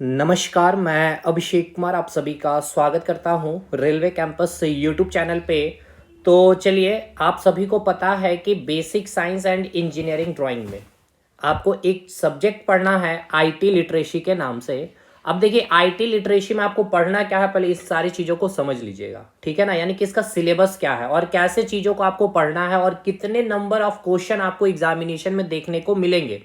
नमस्कार, मैं अभिषेक कुमार आप सभी का स्वागत करता हूं रेलवे कैंपस से यूट्यूब चैनल पे। तो चलिए, आप सभी को पता है कि basic science and engineering drawing में आपको एक सब्जेक्ट पढ़ना है आईटी लिटरेसी के नाम से। अब देखिए, आईटी लिटरेसी में आपको पढ़ना क्या है, पहले इस सारी चीज़ों को समझ लीजिएगा, ठीक है ना। यानी कि इसका सिलेबस क्या है और कैसे चीज़ों को आपको पढ़ना है और कितने नंबर ऑफ क्वेश्चन आपको एग्जामिनेशन में देखने को मिलेंगे।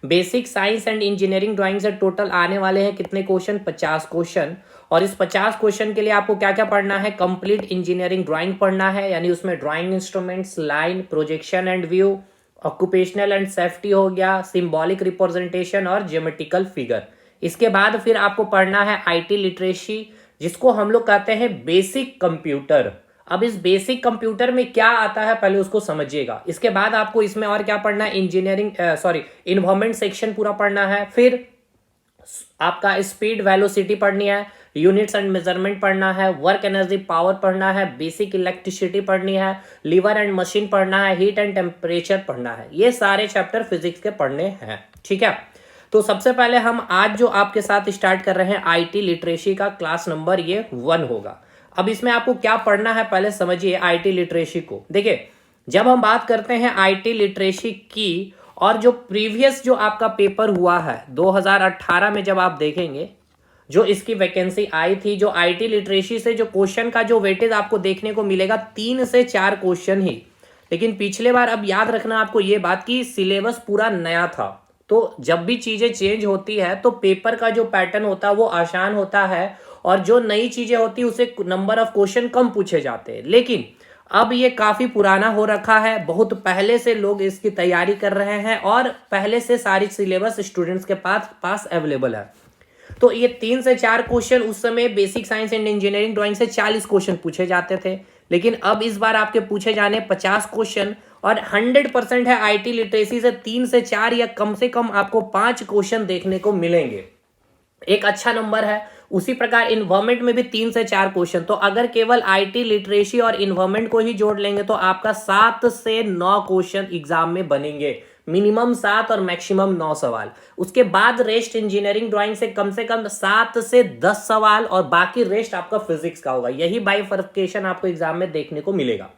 Basic science and engineering drawing से टोटल आने वाले हैं कितने क्वेश्चन, 50 क्वेश्चन। और इस 50 क्वेश्चन के लिए आपको क्या क्या पढ़ना है, कंप्लीट इंजीनियरिंग ड्राइंग पढ़ना है, यानी उसमें drawing instruments, line, projection and view, occupational and safety हो गया, सिंबॉलिक रिप्रेजेंटेशन और ज्योमेट्रिकल फिगर। इसके बाद फिर आपको पढ़ना है आईटी लिटरेसी, जिसको हम लोग कहते हैं बेसिक कंप्यूटर। अब इस बेसिक कंप्यूटर में क्या आता है पहले उसको समझिएगा। इसके बाद आपको इसमें और क्या पढ़ना है, इन्वायरमेंट सेक्शन पूरा पढ़ना है। फिर आपका स्पीड वेलोसिटी पढ़नी है, यूनिट्स एंड मेजरमेंट पढ़ना है, वर्क एनर्जी पावर पढ़ना है, बेसिक इलेक्ट्रिसिटी पढ़नी है, लीवर एंड मशीन पढ़ना है, हीट एंड टेम्परेचर पढ़ना है। ये सारे चैप्टर फिजिक्स के पढ़ने हैं, ठीक है। तो सबसे पहले हम आज जो आपके साथ स्टार्ट कर रहे हैं आईटी लिटरेसी का क्लास नंबर ये 1 होगा। अब इसमें आपको क्या पढ़ना है पहले समझिए आईटी लिटरेसी को। देखिए, जब हम बात करते हैं आईटी लिटरेसी की, और जो प्रीवियस जो आपका पेपर हुआ है 2018 में, जब आप देखेंगे जो इसकी वैकेंसी आई थी, जो आईटी लिटरेसी से जो क्वेश्चन का जो वेटेज आपको देखने को मिलेगा 3 से 4 क्वेश्चन ही। लेकिन पिछले बार, अब याद रखना आपको ये बात कि सिलेबस पूरा नया था, तो जब भी चीजें चेंज होती है तो पेपर का जो पैटर्न होता है वो आसान होता है, और जो नई चीजें होती है उसे नंबर ऑफ क्वेश्चन कम पूछे जाते हैं। लेकिन अब ये काफी पुराना हो रखा है, बहुत पहले से लोग इसकी तैयारी कर रहे हैं और पहले से सारी सिलेबस स्टूडेंट्स के पास अवेलेबल है। तो ये 3 से 4 क्वेश्चन उस समय basic science and engineering drawing से 40 क्वेश्चन पूछे जाते थे, लेकिन अब इस बार आपके पूछे जाने 50 क्वेश्चन, और 100% है आईटी लिटरेसी से 3 से 4 या कम से कम आपको 5 क्वेश्चन देखने को मिलेंगे। एक अच्छा नंबर है। उसी प्रकार इन्वायरमेंट में भी 3 से 4 क्वेश्चन। तो अगर केवल आईटी लिटरेसी और इन्वायरमेंट को ही जोड़ लेंगे तो आपका 7 से 9 क्वेश्चन एग्जाम में बनेंगे, मिनिमम 7 और मैक्सिमम 9 सवाल। उसके बाद रेस्ट इंजीनियरिंग ड्राइंग से कम 7 से 10 सवाल, और बाकी रेस्ट आपका फिजिक्स का होगा। यही बाइफर्केशन आपको एग्जाम में देखने को मिलेगा।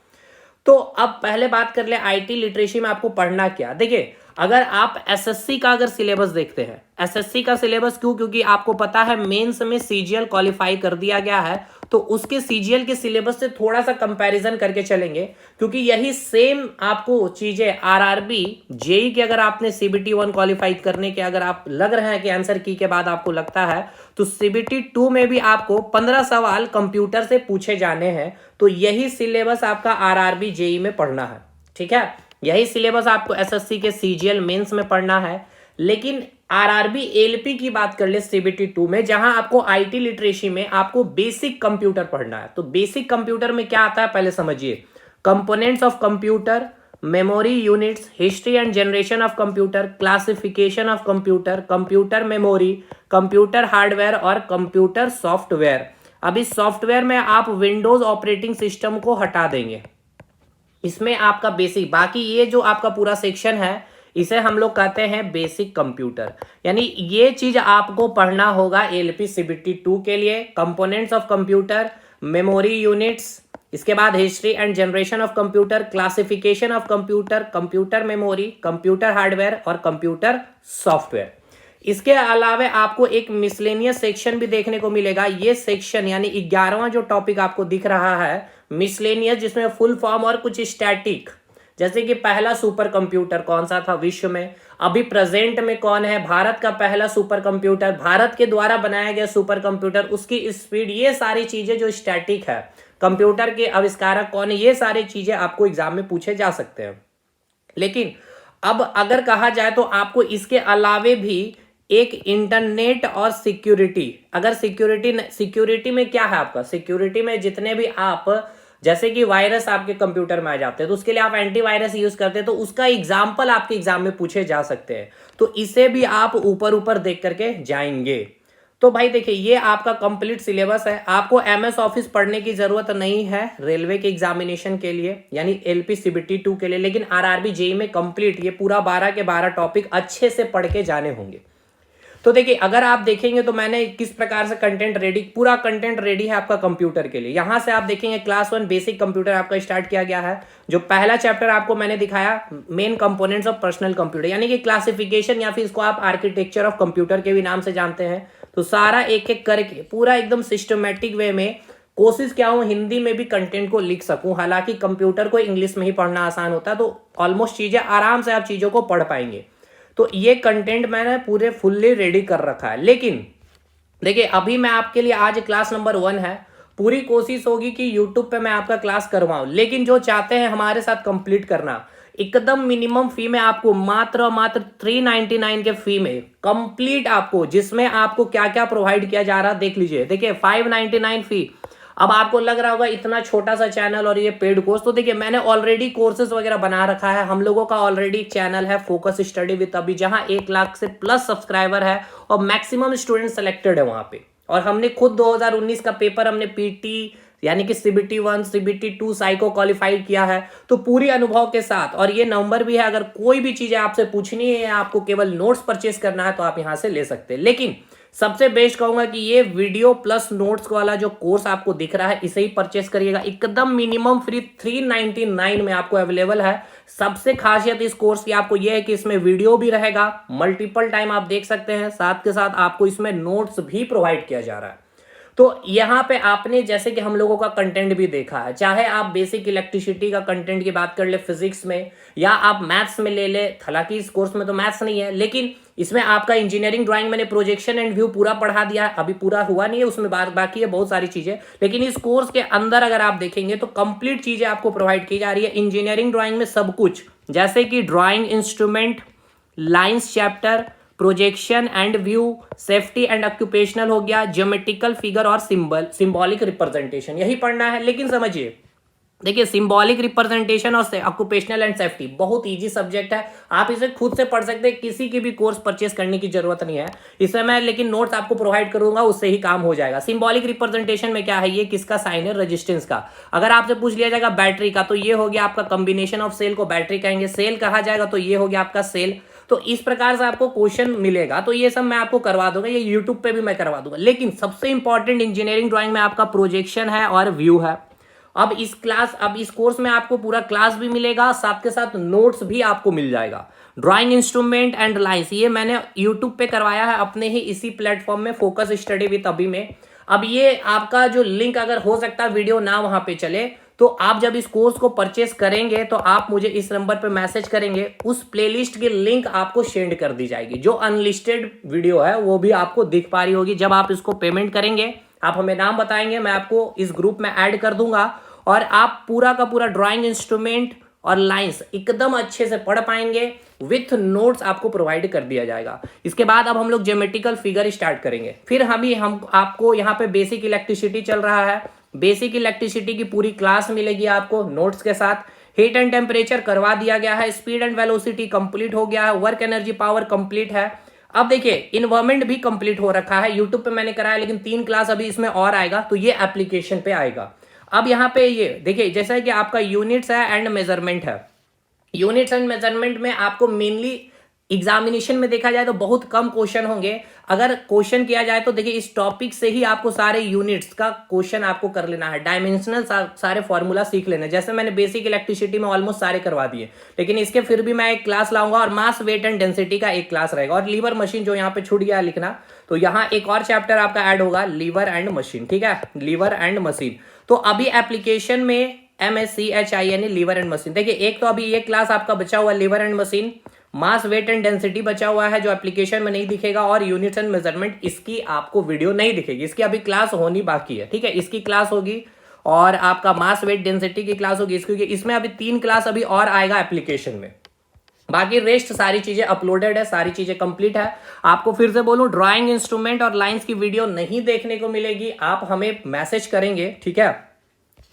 तो अब पहले बात कर ले आईटी लिटरेसी में आपको पढ़ना क्या। देखिए, अगर आप एसएससी का अगर सिलेबस देखते हैं, एसएससी का सिलेबस क्यों, क्योंकि आपको पता है मेंस में सीजीएल क्वालिफाई कर दिया गया है, तो उसके सीजीएल के सिलेबस से थोड़ा सा कंपैरिजन करके चलेंगे, क्योंकि यही सेम आपको चीजें आरआरबी जेई के, अगर आपने सीबीटी 1 क्वालिफाई करने के अगर आप लग रहे हैं कि आंसर की के बाद आपको लगता है, तो सीबीटी 2 में भी आपको 15 सवाल कंप्यूटर से पूछे जाने हैं। तो यही सिलेबस आपका आरआरबी जेई में पढ़ना है, ठीक है। यही सिलेबस आपको एसएससी के सीजीएल मेंस में पढ़ना है। लेकिन आरआरबी एलपी की बात कर ले सीबीटी 2 में, जहां आपको आईटी लिटरेसी में आपको बेसिक कंप्यूटर पढ़ना है। तो बेसिक कंप्यूटर में क्या आता है पहले समझिए। Components of computer, memory units, history and generation of computer, classification of computer, computer memory, computer hardware और कंप्यूटर सॉफ्टवेयर। अब इस सॉफ्टवेयर में आप विंडोज ऑपरेटिंग सिस्टम को हटा देंगे, इसमें आपका बेसिक, बाकी ये जो आपका पूरा सेक्शन है इसे हम लोग कहते हैं बेसिक कंप्यूटर। यानी ये चीज आपको पढ़ना होगा एलपी सीबीटी 2 के लिए। Components of computer, memory units, इसके बाद history and generation of computer, classification of computer, computer memory, computer hardware और कंप्यूटर सॉफ्टवेयर। इसके अलावा आपको एक मिसलेनियस सेक्शन भी देखने को मिलेगा। ये सेक्शन यानी 11वां जो टॉपिक आपको दिख रहा है मिसलेनियस, जिसमें फुल फॉर्म और कुछ स्टैटिक, जैसे कि पहला सुपर कंप्यूटर कौन सा था विश्व में, अभी प्रेजेंट में कौन है, भारत का पहला सुपर कंप्यूटर, भारत के द्वारा बनाया गया सुपर कंप्यूटर, उसकी स्पीड, ये सारी चीजें जो स्टैटिक है, कंप्यूटर के आविष्कारक कौन है, ये सारी चीजें आपको एग्जाम में पूछे जा सकते हैं। लेकिन अब अगर कहा जाए तो आपको इसके अलावे भी एक इंटरनेट और सिक्योरिटी, अगर सिक्योरिटी में क्या है आपका, सिक्योरिटी में जितने भी आप, जैसे कि वायरस आपके कंप्यूटर में आ जाते हैं तो उसके लिए आप एंटीवायरस यूज करते हैं, तो उसका एग्जाम्पल आपके एग्जाम में पूछे जा सकते हैं। तो इसे भी आप ऊपर ऊपर देख करके जाएंगे। तो भाई देखिए, ये आपका कंप्लीट सिलेबस है। आपको एमएस ऑफिस पढ़ने की जरूरत नहीं है रेलवे के एग्जामिनेशन के लिए, यानी एलपी सीबीटी 2 के लिए, लेकिन आरआरबी जेई में कंप्लीट ये पूरा 12 के 12 टॉपिक अच्छे से पढ़ के जाने होंगे। तो देखिए अगर आप देखेंगे तो मैंने किस प्रकार से कंटेंट रेडी, पूरा कंटेंट रेडी है आपका कंप्यूटर के लिए। यहां से आप देखेंगे क्लास 1 बेसिक कंप्यूटर आपका स्टार्ट किया गया है। जो पहला चैप्टर आपको मैंने दिखाया main components of personal computer, यानी कि क्लासिफिकेशन या फिर इसको आप आर्किटेक्चर ऑफ कंप्यूटर के भी नाम से जानते हैं। तो सारा एक एक करके पूरा एकदम सिस्टमेटिक वे में कोशिश क्या हूं हिंदी में भी कंटेंट को लिख सकूं। हालांकि कंप्यूटर को इंग्लिश में ही पढ़ना आसान होता है, तो ऑलमोस्ट चीजें आराम से आप चीजों को पढ़ पाएंगे। तो ये कंटेंट मैंने पूरे फुल्ली रेडी कर रखा है। लेकिन देखिए अभी मैं आपके लिए आज क्लास नंबर 1 है, पूरी कोशिश होगी कि यूट्यूब पे मैं आपका क्लास करवाऊं। लेकिन जो चाहते हैं हमारे साथ कंप्लीट करना, एकदम मिनिमम फी में आपको मात्र 399 के फी में कंप्लीट आपको, जिसमें आपको क्या क्या प्रोवाइड किया जा रहा है देख लीजिए। देखिए 599 फी। अब आपको लग रहा होगा इतना छोटा सा चैनल और ये पेड कोर्स, तो देखिए मैंने ऑलरेडी कोर्सेज वगैरह बना रखा है। हम लोगों का ऑलरेडी चैनल है फोकस स्टडी विद अभी, जहां 1 लाख से प्लस सब्सक्राइबर है और मैक्सिमम स्टूडेंट सेलेक्टेड है वहां पे। और हमने खुद 2019 का पेपर हमने पीटी यानी कि CBT 1 CBT 2 साइको क्वालिफाइड किया है, तो पूरी अनुभव के साथ। और ये नंबर भी है, अगर कोई भी चीजें आपसे पूछनी है या आपको केवल नोट्स परचेस करना है तो आप यहां से ले सकते हैं। लेकिन सबसे बेस्ट कहूंगा कि ये वीडियो प्लस नोट्स वाला जो कोर्स आपको दिख रहा है इसे ही परचेस करिएगा, एकदम मिनिमम फ्री 399 में आपको अवेलेबल है। सबसे खासियत इस कोर्स की आपको यह है कि इसमें वीडियो भी रहेगा, मल्टीपल टाइम आप देख सकते हैं, साथ के साथ आपको इसमें नोट्स भी प्रोवाइड किया जा रहा है। तो यहाँ पे आपने जैसे कि हम लोगों का कंटेंट भी देखा है, चाहे आप बेसिक इलेक्ट्रिसिटी का कंटेंट की बात कर ले फिजिक्स में, या आप मैथ्स में ले ले। हालांकि इस कोर्स में तो मैथ्स नहीं है, लेकिन इसमें आपका इंजीनियरिंग ड्राइंग मैंने प्रोजेक्शन एंड व्यू पूरा पढ़ा दिया है। अभी पूरा हुआ नहीं है, उसमें बाकी है बहुत सारी चीजें। लेकिन इस कोर्स के अंदर अगर आप देखेंगे तो कंप्लीट चीजें आपको प्रोवाइड की जा रही है इंजीनियरिंग ड्राइंग में, सब कुछ। जैसे कि drawing instrument, lines chapter, projection and view, safety and occupational हो गया, ज्योमेट्रिकल फिगर और सिंबॉलिक रिप्रेजेंटेशन, यही पढ़ना है। लेकिन समझिए देखिए सिंबॉलिक रिप्रेजेंटेशन और ऑक्यूपेशनल एंड सेफ्टी बहुत इजी सब्जेक्ट है, आप इसे खुद से पढ़ सकते हैं, किसी की भी कोर्स परचेस करने की जरूरत नहीं है। इसमें मैं लेकिन नोट्स आपको प्रोवाइड करूंगा, उससे ही काम हो जाएगा। सिंबॉलिक रिप्रेजेंटेशन में क्या है, ये किसका साइन है, रेजिस्टेंस का। अगर आपसे पूछ लिया जाएगा बैटरी का, तो ये हो गया आपका कॉम्बिनेशन ऑफ सेल को बैटरी कहेंगे, सेल कहा जाएगा तो ये हो गया आपका सेल। तो इस प्रकार से आपको क्वेश्चन मिलेगा, तो ये सब मैं आपको करवा दूंगा, ये यूट्यूब पे भी मैं करवा दूंगा। लेकिन सबसे इंपॉर्टेंट इंजीनियरिंग ड्राइंग में आपका प्रोजेक्शन है और व्यू है। अब इस कोर्स में आपको पूरा क्लास भी मिलेगा, साथ के साथ नोट्स भी आपको मिल जाएगा। ड्राइंग इंस्ट्रूमेंट एंड लाइंस ये मैंने यूट्यूब पे करवाया है अपने ही इसी प्लेटफॉर्म में, फोकस स्टडी विद अभी में। अब ये आपका जो लिंक, अगर हो सकता है वीडियो ना वहां पे चले, तो आप जब इस कोर्स को परचेस करेंगे तो आप मुझे इस नंबर पे मैसेज करेंगे, उस प्लेलिस्ट की लिंक आपको सेंड कर दी जाएगी। जो अनलिस्टेड वीडियो है वो भी आपको दिख पा रही होगी। जब आप इसको पेमेंट करेंगे, आप हमें नाम बताएंगे, मैं आपको इस ग्रुप में ऐड कर दूंगा और आप पूरा का पूरा ड्राइंग इंस्ट्रूमेंट और लाइंस एकदम अच्छे से पढ़ पाएंगे, विथ नोट्स आपको प्रोवाइड कर दिया जाएगा। इसके बाद अब हम लोग ज्योमेट्रिकल फिगर स्टार्ट करेंगे। फिर हम आपको यहाँ पे बेसिक इलेक्ट्रिसिटी चल रहा है, बेसिक इलेक्ट्रिसिटी की पूरी क्लास मिलेगी आपको नोट्स के साथ। हीट एंड टेम्परेचर करवा दिया गया है, स्पीड एंड वेलोसिटी कंप्लीट हो गया है, वर्क एनर्जी पावर कंप्लीट है। अब देखिए इन्वायरमेंट भी कंप्लीट हो रखा है, यूट्यूब पे मैंने कराया, लेकिन 3 क्लास अभी इसमें और आएगा, तो ये एप्लीकेशन पे आएगा। अब यहाँ पे ये देखिए, जैसा कि आपका यूनिट्स है एंड मेजरमेंट है, यूनिट्स एंड मेजरमेंट में आपको मेनली एग्जामिनेशन में देखा जाए तो बहुत कम क्वेश्चन होंगे। अगर क्वेश्चन किया जाए तो देखिए इस टॉपिक से ही आपको सारे यूनिट्स का क्वेश्चन आपको कर लेना है, डायमेंशनल सारे फॉर्मूला सीख लेना है। जैसे मैंने बेसिक इलेक्ट्रिसिटी में ऑलमोस्ट सारे करवा दिए, लेकिन इसके फिर भी मैं एक क्लास लाऊंगा और मास वेट एंड डेंसिटी का एक क्लास रहेगा। और लीवर मशीन जो यहाँ पे छूट गया लिखना, तो यहाँ एक और चैप्टर आपका ऐड होगा, लीवर एंड मशीन, ठीक है, लीवर एंड मशीन। तो अभी एप्लीकेशन में MSCHIN लीवर एंड मशीन। देखिए एक तो अभी ये क्लास आपका बचा हुआ lever and machine, mass weight and density बचा हुआ है जो एप्लीकेशन में नहीं दिखेगा, और यूनिट्स एंड मेजरमेंट इसकी आपको वीडियो नहीं दिखेगी, इसकी अभी क्लास होनी बाकी है, ठीक है। इसकी क्लास होगी और आपका मास वेट डेंसिटी की क्लास होगी, क्योंकि इसमें अभी 3 क्लास अभी और आएगा एप्लीकेशन में। बाकी रेस्ट सारी चीजें अपलोडेड है, सारी चीजें कंप्लीट है। आपको फिर से बोलूं, ड्राइंग इंस्ट्रूमेंट और लाइंस की वीडियो नहीं देखने को मिलेगी, आप हमें मैसेज करेंगे, ठीक है।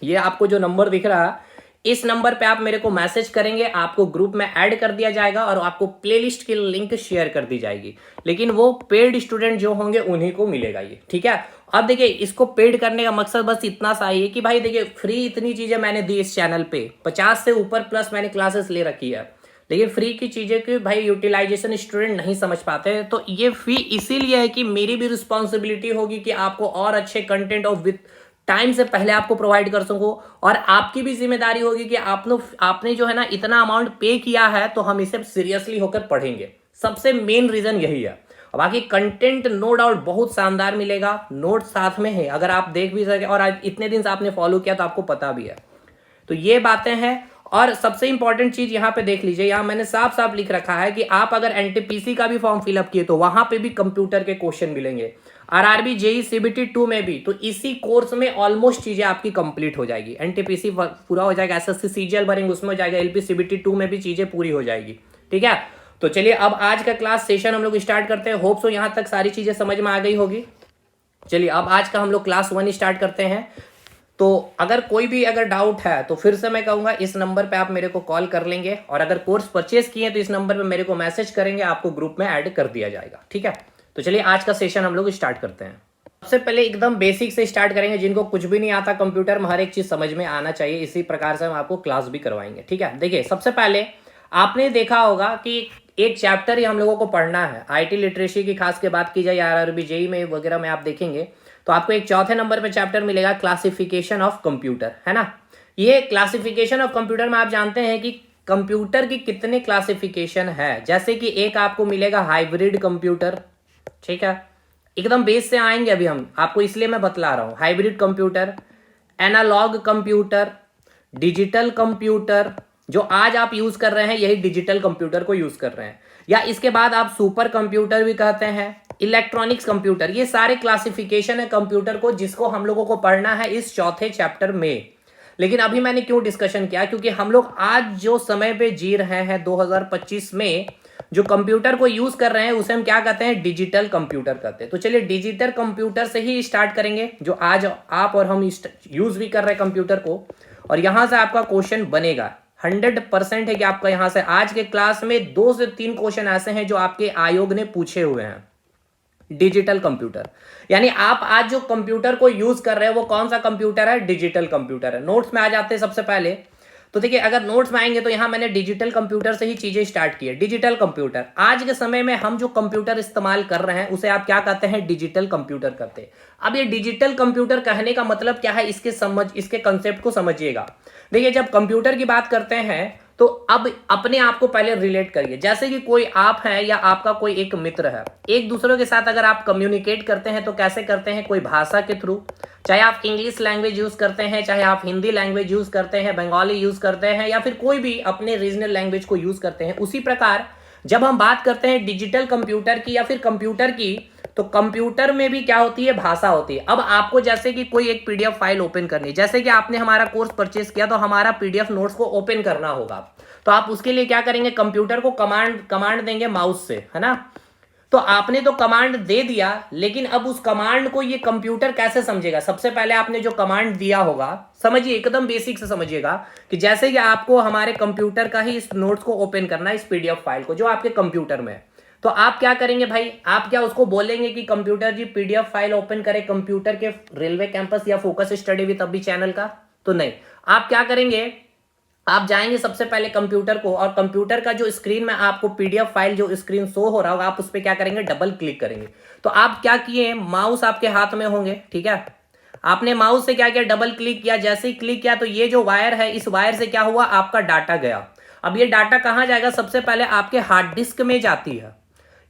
ये आपको जो नंबर दिख रहा है, इस नंबर पे आप मेरे को मैसेज करेंगे, आपको ग्रुप में ऐड कर दिया जाएगा और आपको प्लेलिस्ट की लिंक शेयर कर दी जाएगी। लेकिन वो पेड स्टूडेंट जो होंगे उन्हीं को मिलेगा ये, ठीक है। अब देखिए इसको पेड करने का मकसद बस इतना सा ही है कि भाई देखिए फ्री इतनी चीजें मैंने दी इस चैनल पे, 50 से ऊपर प्लस मैंने क्लासेस ले रखी है, लेकिन फ्री की चीज़ें की भाई यूटिलाइजेशन स्टूडेंट नहीं समझ पाते हैं। तो ये फी इसीलिए है कि मेरी भी रिस्पॉन्सिबिलिटी होगी कि आपको और अच्छे कंटेंट और विद टाइम से पहले आपको प्रोवाइड कर सकूं, और आपकी भी जिम्मेदारी होगी कि आपने जो है ना इतना अमाउंट पे किया है तो हम इसे सीरियसली होकर पढ़ेंगे। सबसे मेन रीजन यही है। और बाकी कंटेंट नो डाउट बहुत शानदार मिलेगा, नोट साथ में है, अगर आप देख भी सके और आज इतने दिन से आपने फॉलो किया तो आपको पता भी है। तो ये बातें हैं। और सबसे इंपॉर्टेंट चीज यहाँ पे देख लीजिए, यहाँ मैंने साफ साफ लिख रखा है कि आप अगर एनटीपीसी का भी फॉर्म फिलअप किए तो वहां पे भी कंप्यूटर के क्वेश्चन मिलेंगे, आरआरबी जेई सीबीटी 2 में भी। तो इसी कोर्स में ऑलमोस्ट चीजें आपकी कंप्लीट हो जाएगी, एनटीपीसी पूरा हो जाएगा, एसएससी सीजीएल भरेंगे उसमें हो जाएगा, एलपी सीबीटी 2 में भी चीजें पूरी हो जाएगी। ठीक है, तो चलिए अब आज का क्लास सेशन हम लोग स्टार्ट करते हैं। होप सो यहाँ तक सारी चीजें समझ में आ गई होगी। चलिए अब आज का हम लोग क्लास 1 स्टार्ट करते हैं। तो अगर कोई भी अगर डाउट है तो फिर से मैं कहूँगा इस नंबर पे आप मेरे को कॉल कर लेंगे, और अगर कोर्स परचेज किए तो इस नंबर पे मेरे को मैसेज करेंगे, आपको ग्रुप में ऐड कर दिया जाएगा। ठीक है, तो चलिए आज का सेशन हम लोग स्टार्ट करते हैं। सबसे पहले एकदम बेसिक से स्टार्ट करेंगे, जिनको कुछ भी नहीं आता कंप्यूटर में हर एक चीज़ समझ में आना चाहिए, इसी प्रकार से हम आपको क्लास भी करवाएंगे। ठीक है, देखिए सबसे पहले आपने देखा होगा कि एक चैप्टर ही हम लोगों को पढ़ना है, आईटी लिटरेसी की खास के बात की जाए, आरआरबी जेई में वगैरह में आप देखेंगे तो आपको एक चौथे नंबर पे चैप्टर मिलेगा क्लासिफिकेशन ऑफ कंप्यूटर, है ना। ये क्लासिफिकेशन ऑफ कंप्यूटर में आप जानते हैं कि कंप्यूटर की कितने क्लासिफिकेशन है, जैसे कि एक आपको मिलेगा हाइब्रिड कंप्यूटर। ठीक है, एकदम बेस से आएंगे अभी हम, आपको इसलिए मैं बतला रहा हूं। Hybrid computer, analog computer, digital computer, जो आज आप यूज कर रहे हैं यही डिजिटल कंप्यूटर को यूज कर रहे हैं, या इसके बाद आप सुपर कंप्यूटर भी कहते हैं, इलेक्ट्रॉनिक्स कंप्यूटर। ये सारे क्लासिफिकेशन है कंप्यूटर को, जिसको हम लोगों को पढ़ना है इस चौथे चैप्टर में। लेकिन अभी मैंने क्यों डिस्कशन किया, क्योंकि हम लोग आज जो समय पे जी रहे हैं 2025 में, जो कंप्यूटर को यूज कर रहे हैं उसे हम क्या कहते हैं, डिजिटल कंप्यूटर कहते हैं। तो चलिए डिजिटल कंप्यूटर से ही स्टार्ट करेंगे, जो आज आप और हम यूज भी कर रहे हैं कंप्यूटर को, और यहां से आपका क्वेश्चन बनेगा 100% है कि आपका यहां से आज के क्लास में 2 से 3 क्वेश्चन ऐसे हैं जो आपके आयोग ने पूछे हुए हैं। डिजिटल कंप्यूटर यानी आप आज जो कंप्यूटर को यूज कर रहे हैं वो कौन सा कंप्यूटर है, डिजिटल कंप्यूटर है। नोट्स में आ जाते हैं सबसे पहले, तो देखिए अगर नोट्स में आएंगे तो यहां मैंने डिजिटल कंप्यूटर से ही चीजें स्टार्ट की है। डिजिटल कंप्यूटर, आज के समय में हम जो कंप्यूटर इस्तेमाल कर रहे हैं उसे आप क्या कहते हैं, डिजिटल कंप्यूटर कहते हैं। अब ये डिजिटल कंप्यूटर कहने का मतलब क्या है, इसके कंसेप्ट को समझिएगा। देखिए जब कंप्यूटर की बात करते हैं तो अब अपने आप को पहले रिलेट करिए, जैसे कि कोई आप है या आपका कोई एक मित्र है, एक दूसरे के साथ अगर आप कम्युनिकेट करते हैं तो कैसे करते हैं, कोई भाषा के थ्रू, चाहे आप इंग्लिश लैंग्वेज यूज करते हैं, चाहे आप हिंदी लैंग्वेज यूज करते हैं, बंगाली यूज करते हैं, या फिर कोई भी अपने रीजनल लैंग्वेज को यूज करते हैं। उसी प्रकार जब हम बात करते हैं डिजिटल कंप्यूटर की या फिर कंप्यूटर की, तो कंप्यूटर में भी क्या होती है, भाषा होती है। अब आपको जैसे कि कोई एक पीडीएफ फाइल ओपन करनी है, जैसे कि आपने हमारा कोर्स परचेस किया तो हमारा पीडीएफ नोट्स को ओपन करना होगा, तो आप उसके लिए क्या करेंगे, कंप्यूटर को कमांड देंगे माउस से, है ना। तो आपने तो कमांड दे दिया, लेकिन अब उस कमांड को ये कंप्यूटर कैसे समझेगा। सबसे पहले आपने जो कमांड दिया होगा, समझिए एकदम बेसिक से समझिएगा, कि जैसे कि आपको हमारे कंप्यूटर का ही इस नोट्स को ओपन करना है, इस पीडीएफ फाइल को जो आपके कंप्यूटर में है, तो आप क्या करेंगे भाई, आप क्या उसको बोलेंगे कि कंप्यूटर जी पीडीएफ फाइल ओपन करे कंप्यूटर के रेलवे कैंपस या फोकस स्टडी विद अभी चैनल का, तो नहीं। आप क्या करेंगे, आप जाएंगे सबसे पहले कंप्यूटर को, और कंप्यूटर का जो स्क्रीन में आपको पीडीएफ फाइल जो स्क्रीन शो हो रहा होगा, आप उस पर क्या करेंगे, डबल क्लिक करेंगे। तो आप क्या किए, माउस आपके हाथ में होंगे, ठीक है, आपने माउस से क्या किया, डबल क्लिक किया। जैसे ही क्लिक किया तो ये जो वायर है, इस वायर से क्या हुआ, आपका डाटा गया। अब ये डाटा कहां जाएगा, सबसे पहले आपके हार्ड डिस्क में जाती है।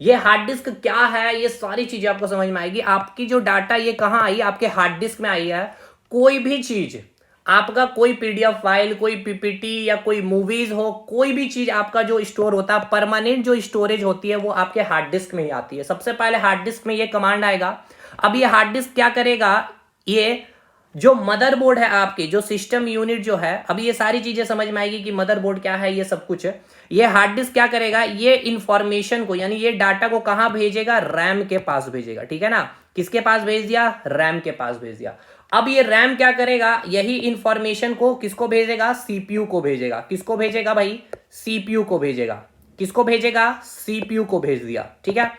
ये हार्ड डिस्क क्या है, ये सारी चीजें आपको समझ में आएगी। आपकी जो डाटा ये कहां आई, आपके हार्ड डिस्क में आई है। कोई भी चीज आपका, कोई पीडीएफ फाइल, कोई पीपीटी या कोई मूवीज हो, कोई भी चीज आपका जो स्टोर होता है, परमानेंट जो स्टोरेज होती है वो आपके हार्ड डिस्क में ही आती है। सबसे पहले हार्ड डिस्क में ये कमांड आएगा। अब ये हार्ड डिस्क क्या करेगा, ये जो मदरबोर्ड है आपकी, जो सिस्टम यूनिट जो है, अब ये सारी चीजें समझ में आएगी कि मदरबोर्ड क्या है, ये सब कुछ है। ये हार्ड डिस्क क्या करेगा, ये इंफॉर्मेशन को यानी ये डाटा को कहां भेजेगा, रैम के पास भेजेगा, ठीक है ना। किसके पास भेज दिया, रैम के पास भेज दिया। अब ये रैम क्या करेगा, यही इंफॉर्मेशन को किसको भेजेगा, सीपीयू को भेजेगा। किसको भेजेगा भाई, सीपीयू को भेजेगा। किसको भेजेगा, सीपीयू को भेज दिया, ठीक है।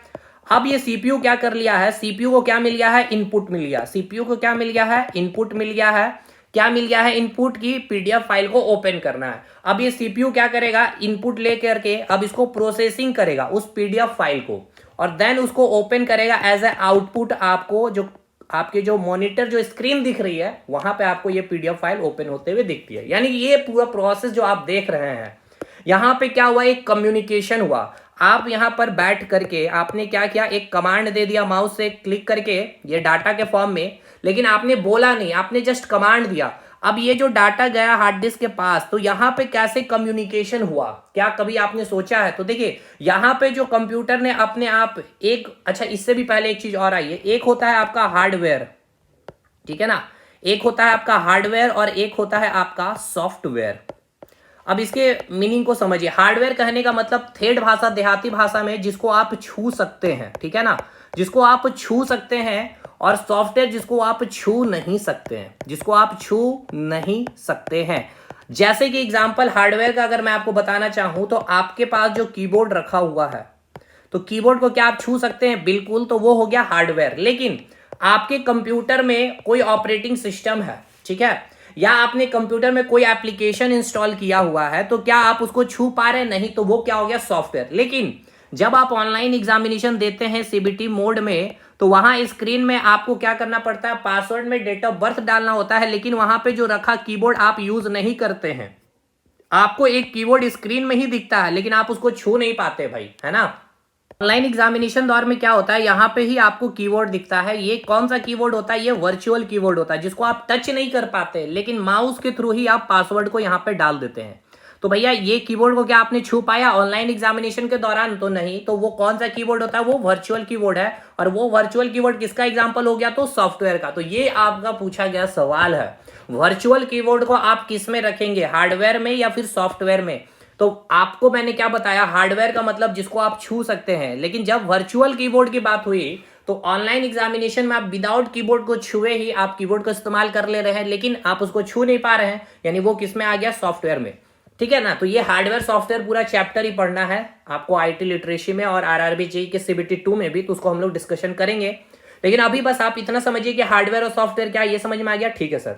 अब ये सीपीयू क्या कर लिया है, सीपीयू को क्या मिल गया है, इनपुट मिल गया। सीपीयू को क्या मिल गया है, इनपुट मिल गया है। क्या मिल गया है, इनपुट की पीडीएफ फाइल को ओपन करना है। अब ये सीपीयू क्या करेगा, इनपुट लेकर के अब इसको प्रोसेसिंग करेगा उस पीडीएफ फाइल को, और देन उसको ओपन करेगा एज ए आउटपुट। आपको जो आपके जो मॉनिटर जो स्क्रीन दिख रही है वहां पे आपको ये पीडीएफ फाइल ओपन होते हुए दिखती है। यानी ये पूरा प्रोसेस जो आप देख रहे हैं, यहां पे क्या हुआ, एक कम्युनिकेशन हुआ। आप यहां पर बैठ करके आपने क्या किया, एक कमांड दे दिया माउस से क्लिक करके ये डाटा के फॉर्म में, लेकिन आपने बोला नहीं, आपने जस्ट कमांड दिया। अब ये जो डाटा गया हार्ड डिस्क के पास, तो यहां पे कैसे कम्युनिकेशन हुआ, क्या कभी आपने सोचा है? तो देखिए यहां पे जो कंप्यूटर ने अपने आप एक, अच्छा इससे भी पहले एक चीज और आई है, एक होता है आपका हार्डवेयर, ठीक है ना, एक होता है आपका हार्डवेयर और एक होता है आपका सॉफ्टवेयर। अब इसके मीनिंग को समझिए। हार्डवेयर कहने का मतलब ठेठ भाषा, देहाती भाषा में जिसको आप छू सकते हैं, ठीक है ना, जिसको आप छू सकते हैं, और सॉफ्टवेयर जिसको आप छू नहीं सकते हैं, जिसको आप छू नहीं सकते हैं। जैसे कि एग्जांपल हार्डवेयर का अगर मैं आपको बताना चाहूं, तो आपके पास जो कीबोर्ड रखा हुआ है, तो कीबोर्ड को क्या आप छू सकते हैं? बिल्कुल, तो वो हो गया हार्डवेयर। लेकिन आपके कंप्यूटर में कोई ऑपरेटिंग सिस्टम है, ठीक है, या आपने कंप्यूटर में कोई एप्लीकेशन इंस्टॉल किया हुआ है, तो क्या आप उसको छू पा रहे हैं? नहीं, तो वो क्या हो गया, सॉफ्टवेयर। लेकिन जब आप ऑनलाइन एग्जामिनेशन देते हैं सीबीटी मोड में, तो वहां स्क्रीन में आपको क्या करना पड़ता है, पासवर्ड में डेट ऑफ बर्थ डालना होता है, लेकिन वहां पे जो रखा कीबोर्ड आप यूज नहीं करते हैं। आपको एक कीबोर्ड स्क्रीन में ही दिखता है, लेकिन आप उसको छू नहीं पाते भाई, है ना। ऑनलाइन एग्जामिनेशन दौर में क्या होता है, यहाँ पे ही आपको कीबोर्ड दिखता है। ये कौन सा कीबोर्ड होता है? ये वर्चुअल कीबोर्ड होता है, जिसको आप टच नहीं कर पाते, लेकिन माउस के थ्रू ही आप पासवर्ड को यहाँ पे डाल देते हैं। तो भैया ये कीबोर्ड को क्या आपने छू पाया ऑनलाइन एग्जामिनेशन के दौरान? तो नहीं। तो वो कौन सा कीबोर्ड होता है? वो वर्चुअल कीबोर्ड है। और वो वर्चुअल कीबोर्ड किसका एग्जाम्पल हो गया? तो सॉफ्टवेयर का। तो ये आपका पूछा गया सवाल है, वर्चुअल कीबोर्ड को आप किस में रखेंगे, हार्डवेयर में या फिर सॉफ्टवेयर में? तो आपको मैंने क्या बताया, हार्डवेयर का मतलब जिसको आप छू सकते हैं, लेकिन जब वर्चुअल कीबोर्ड की बात हुई तो ऑनलाइन एग्जामिनेशन में आप विदाउट कीबोर्ड को छुए ही आप कीबोर्ड का इस्तेमाल कर ले रहे हैं, लेकिन आप उसको छू नहीं पा रहे हैं, यानी वो किस में आ गया, सॉफ्टवेयर में, ठीक है ना। तो ये हार्डवेयर सॉफ्टवेयर पूरा चैप्टर ही पढ़ना है आपको आईटी लिटरेसी में और आरआरबी जेईई के सीबीटी 2 में भी, तो उसको हम लोग डिस्कशन करेंगे। लेकिन अभी बस आप इतना समझिए कि हार्डवेयर और सॉफ्टवेयर क्या, ये समझ में आ गया, ठीक है सर।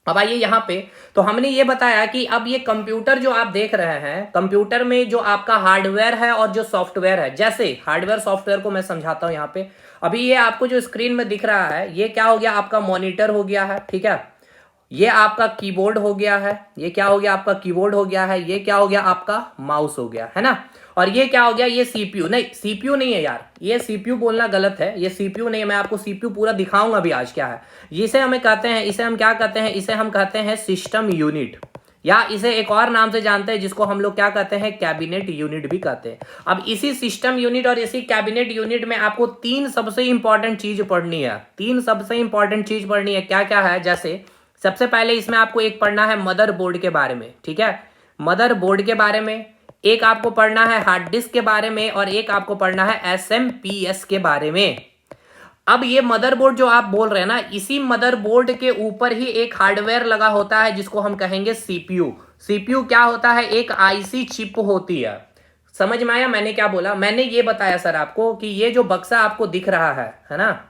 अब आइए यहाँ पे, तो हमने ये बताया कि अब ये कंप्यूटर जो आप देख रहे हैं, कंप्यूटर में जो आपका हार्डवेयर है और जो सॉफ्टवेयर है, जैसे हार्डवेयर सॉफ्टवेयर को मैं समझाता हूँ यहाँ पे। अभी ये आपको जो स्क्रीन में दिख रहा है, ये क्या हो गया, आपका मॉनिटर हो गया है, ठीक है। ये आपका कीबोर्ड हो गया है, ये क्या हो गया, आपका कीबोर्ड हो गया है, ये क्या हो गया, आपका माउस हो गया है ना। और ये क्या हो गया, ये सीपीयू, नहीं सीपीयू नहीं है यार, ये सीपीयू बोलना गलत है, ये सीपीयू नहीं है। मैं आपको सीपीयू पूरा दिखाऊंगा अभी आज क्या है। इसे हमें कहते हैं, इसे हम क्या कहते हैं, इसे हम कहते हैं सिस्टम यूनिट, या इसे एक और नाम से जानते हैं जिसको हम लोग क्या कहते हैं, कैबिनेट यूनिट भी कहते हैं। अब इसी सिस्टम यूनिट और इसी कैबिनेट यूनिट में आपको तीन सबसे इंपॉर्टेंट चीज पढ़नी है, तीन सबसे इंपॉर्टेंट चीज पढ़नी है। क्या क्या है? जैसे सबसे पहले इसमें आपको एक पढ़ना है मदरबोर्ड के बारे में, ठीक है, मदरबोर्ड के बारे में। एक आपको पढ़ना है हार्ड डिस्क के बारे में, और एक आपको पढ़ना है एसएमपीएस के बारे में। अब ये मदरबोर्ड जो आप बोल रहे हैं ना, इसी मदरबोर्ड के ऊपर ही एक हार्डवेयर लगा होता है जिसको हम कहेंगे सीपीयू। सीपीयू क्या होता है? एक आईसी चिप होती है। समझ में आया मैंने क्या बोला? मैंने ये बताया सर आपको कि ये जो बक्सा आपको दिख रहा है ना,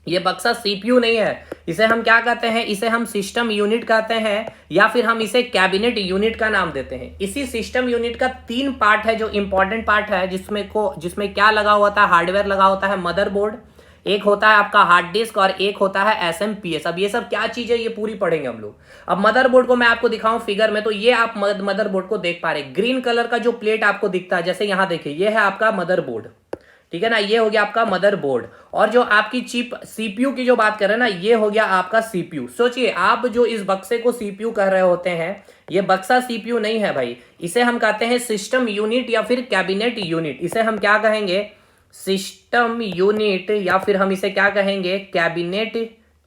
ये बक्सा सीपीयू नहीं है। इसे हम क्या कहते हैं? इसे हम सिस्टम यूनिट कहते हैं, या फिर हम इसे कैबिनेट यूनिट का नाम देते हैं। इसी सिस्टम यूनिट का तीन पार्ट है जो इंपॉर्टेंट पार्ट है, जिसमें क्या लगा होता है, हार्डवेयर लगा होता है, मदरबोर्ड, एक होता है आपका हार्ड डिस्क, और एक होता है एसएमपीएस। अब ये सब क्या चीज है, ये पूरी पढ़ेंगे हम लोग। अब मदरबोर्ड को मैं आपको दिखाऊं फिगर में, तो ये आप मदरबोर्ड को देख पा रहे, ग्रीन कलर का जो प्लेट आपको दिखता है, जैसे यहां देखिए, ये है आपका मदरबोर्ड, ठीक है ना, ये हो गया आपका मदरबोर्ड। और जो आपकी चिप सीपीयू की जो बात कर रहे हैं ना, ये हो गया आपका सीपीयू। सोचिए आप जो इस बक्से को सीपीयू कह रहे होते हैं, ये बक्सा सीपीयू नहीं है भाई, इसे हम कहते हैं सिस्टम यूनिट या फिर कैबिनेट यूनिट। इसे हम क्या कहेंगे? सिस्टम यूनिट, या फिर हम इसे क्या कहेंगे, कैबिनेट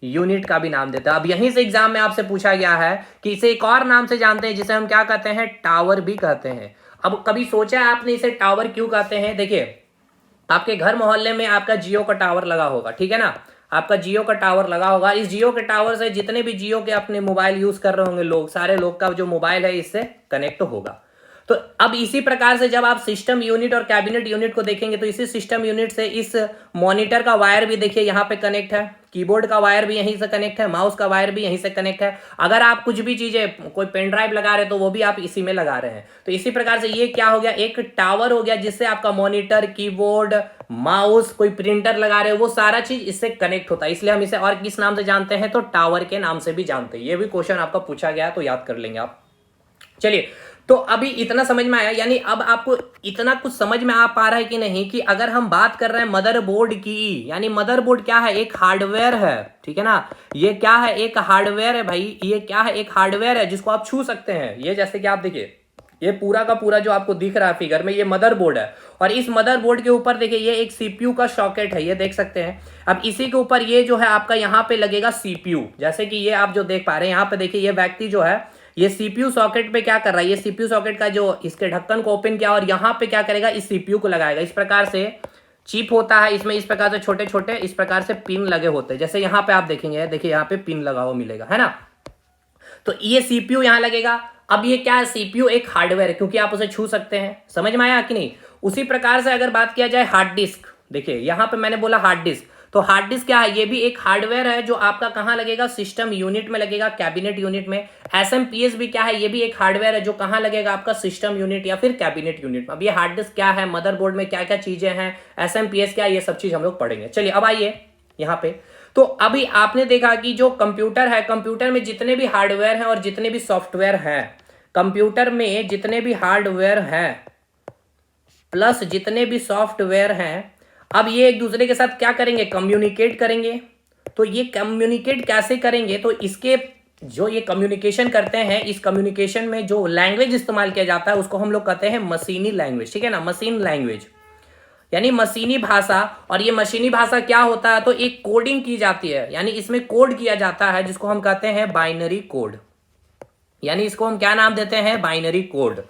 यूनिट का भी नाम देते हैं। अब यहीं से एग्जाम में आपसे पूछा गया है कि इसे एक और नाम से जानते हैं जिसे हम क्या कहते हैं, टावर भी कहते हैं। अब कभी सोचा है आपने इसे टावर क्यों कहते हैं? देखिए आपके घर मोहल्ले में आपका जियो का टावर लगा होगा, ठीक है ना, आपका जियो का टावर लगा होगा। इस जियो के टावर से जितने भी जियो के अपने मोबाइल यूज कर रहे होंगे लोग, सारे लोग का जो मोबाइल है इससे कनेक्ट होगा। तो अब इसी प्रकार से जब आप सिस्टम यूनिट और कैबिनेट यूनिट को देखेंगे तो इसी सिस्टम यूनिट से इस मॉनिटर का वायर भी देखिए यहाँ पे कनेक्ट है, कीबोर्ड का वायर भी यहीं से कनेक्ट है, माउस का वायर भी यहीं से कनेक्ट है। अगर आप कुछ भी चीजें कोई पेन ड्राइव लगा रहे हैं तो वो भी आप इसी में लगा रहे हैं। तो इसी प्रकार से ये क्या हो गया, एक टावर हो गया जिससे आपका मॉनिटर, कीबोर्ड, माउस, कोई प्रिंटर लगा रहे हो, वो सारा चीज इससे कनेक्ट होता है। इसलिए हम इसे और किस नाम से जानते हैं, तो टावर के नाम से भी जानते हैं। ये भी क्वेश्चन आपका पूछा गया है तो याद कर लेंगे आप। चलिए, तो अभी इतना समझ में आया, यानी अब आपको इतना कुछ समझ में आ पा रहा है कि नहीं, कि अगर हम बात कर रहे हैं मदरबोर्ड की, यानी मदरबोर्ड क्या है, एक हार्डवेयर है, ठीक है ना। ये क्या है, एक हार्डवेयर है भाई। ये क्या है, एक हार्डवेयर है जिसको आप छू सकते हैं। ये जैसे कि आप देखिए, ये पूरा का पूरा जो आपको दिख रहा है फिगर में, ये मदरबोर्ड है। और इस मदरबोर्ड के ऊपर देखिए ये एक सीपीयू का सॉकेट है, ये देख सकते हैं। अब इसी के ऊपर ये जो है आपका यहाँ पे लगेगा सीपीयू, जैसे कि ये आप जो देख पा रहे हैं यहाँ पे देखिए, ये व्यक्ति जो है ये सीपीयू सॉकेट पे क्या कर रहा है, ये सीपीयू सॉकेट का जो इसके ढक्कन को ओपन किया और यहाँ पे क्या करेगा, इस सीपीयू को लगाएगा। इस प्रकार से चिप होता है इसमें, इस प्रकार से छोटे छोटे इस प्रकार से पिन लगे होते हैं। जैसे यहाँ पे आप देखेंगे, देखिए यहाँ पे पिन लगा हुआ मिलेगा, है ना। तो ये सीपीयू यहाँ लगेगा। अब ये क्या है, सीपीयू एक हार्डवेयर है क्योंकि आप उसे छू सकते हैं। समझ में आया कि नहीं। उसी प्रकार से अगर बात किया जाए हार्ड डिस्क, देखिए यहाँ पे मैंने बोला हार्ड डिस्क, तो हार्ड डिस्क क्या है, ये भी एक हार्डवेयर है जो आपका कहाँ लगेगा, सिस्टम यूनिट में लगेगा, कैबिनेट यूनिट में। एसएमपीएस भी क्या है, ये भी एक हार्डवेयर है जो कहाँ लगेगा, आपका सिस्टम यूनिट या फिर कैबिनेट यूनिट में। अब ये हार्ड डिस्क क्या है, मदरबोर्ड में क्या क्या चीजें हैं, एसएमपीएस क्या है, ये सब चीज हम लोग पढ़ेंगे। चलिए अब आइए यहाँ पे। तो अभी आपने देखा कि जो कंप्यूटर है, कंप्यूटर में जितने भी हार्डवेयर हैं और जितने भी सॉफ्टवेयर हैं, कंप्यूटर में जितने भी हार्डवेयर हैं प्लस जितने भी सॉफ्टवेयर हैं, अब ये एक दूसरे के साथ क्या करेंगे, कम्युनिकेट करेंगे। तो ये कम्युनिकेट कैसे करेंगे, तो इसके जो ये कम्युनिकेशन करते हैं, इस कम्युनिकेशन में जो लैंग्वेज इस्तेमाल किया जाता है उसको हम लोग कहते हैं मशीनी लैंग्वेज, ठीक है ना, मशीन लैंग्वेज यानी मशीनी भाषा। और ये मशीनी भाषा क्या होता है, तो एक कोडिंग की जाती है, यानी इसमें कोड किया जाता है जिसको हम कहते हैं बाइनरी कोड, यानी इसको हम क्या नाम देते हैं, बाइनरी कोड।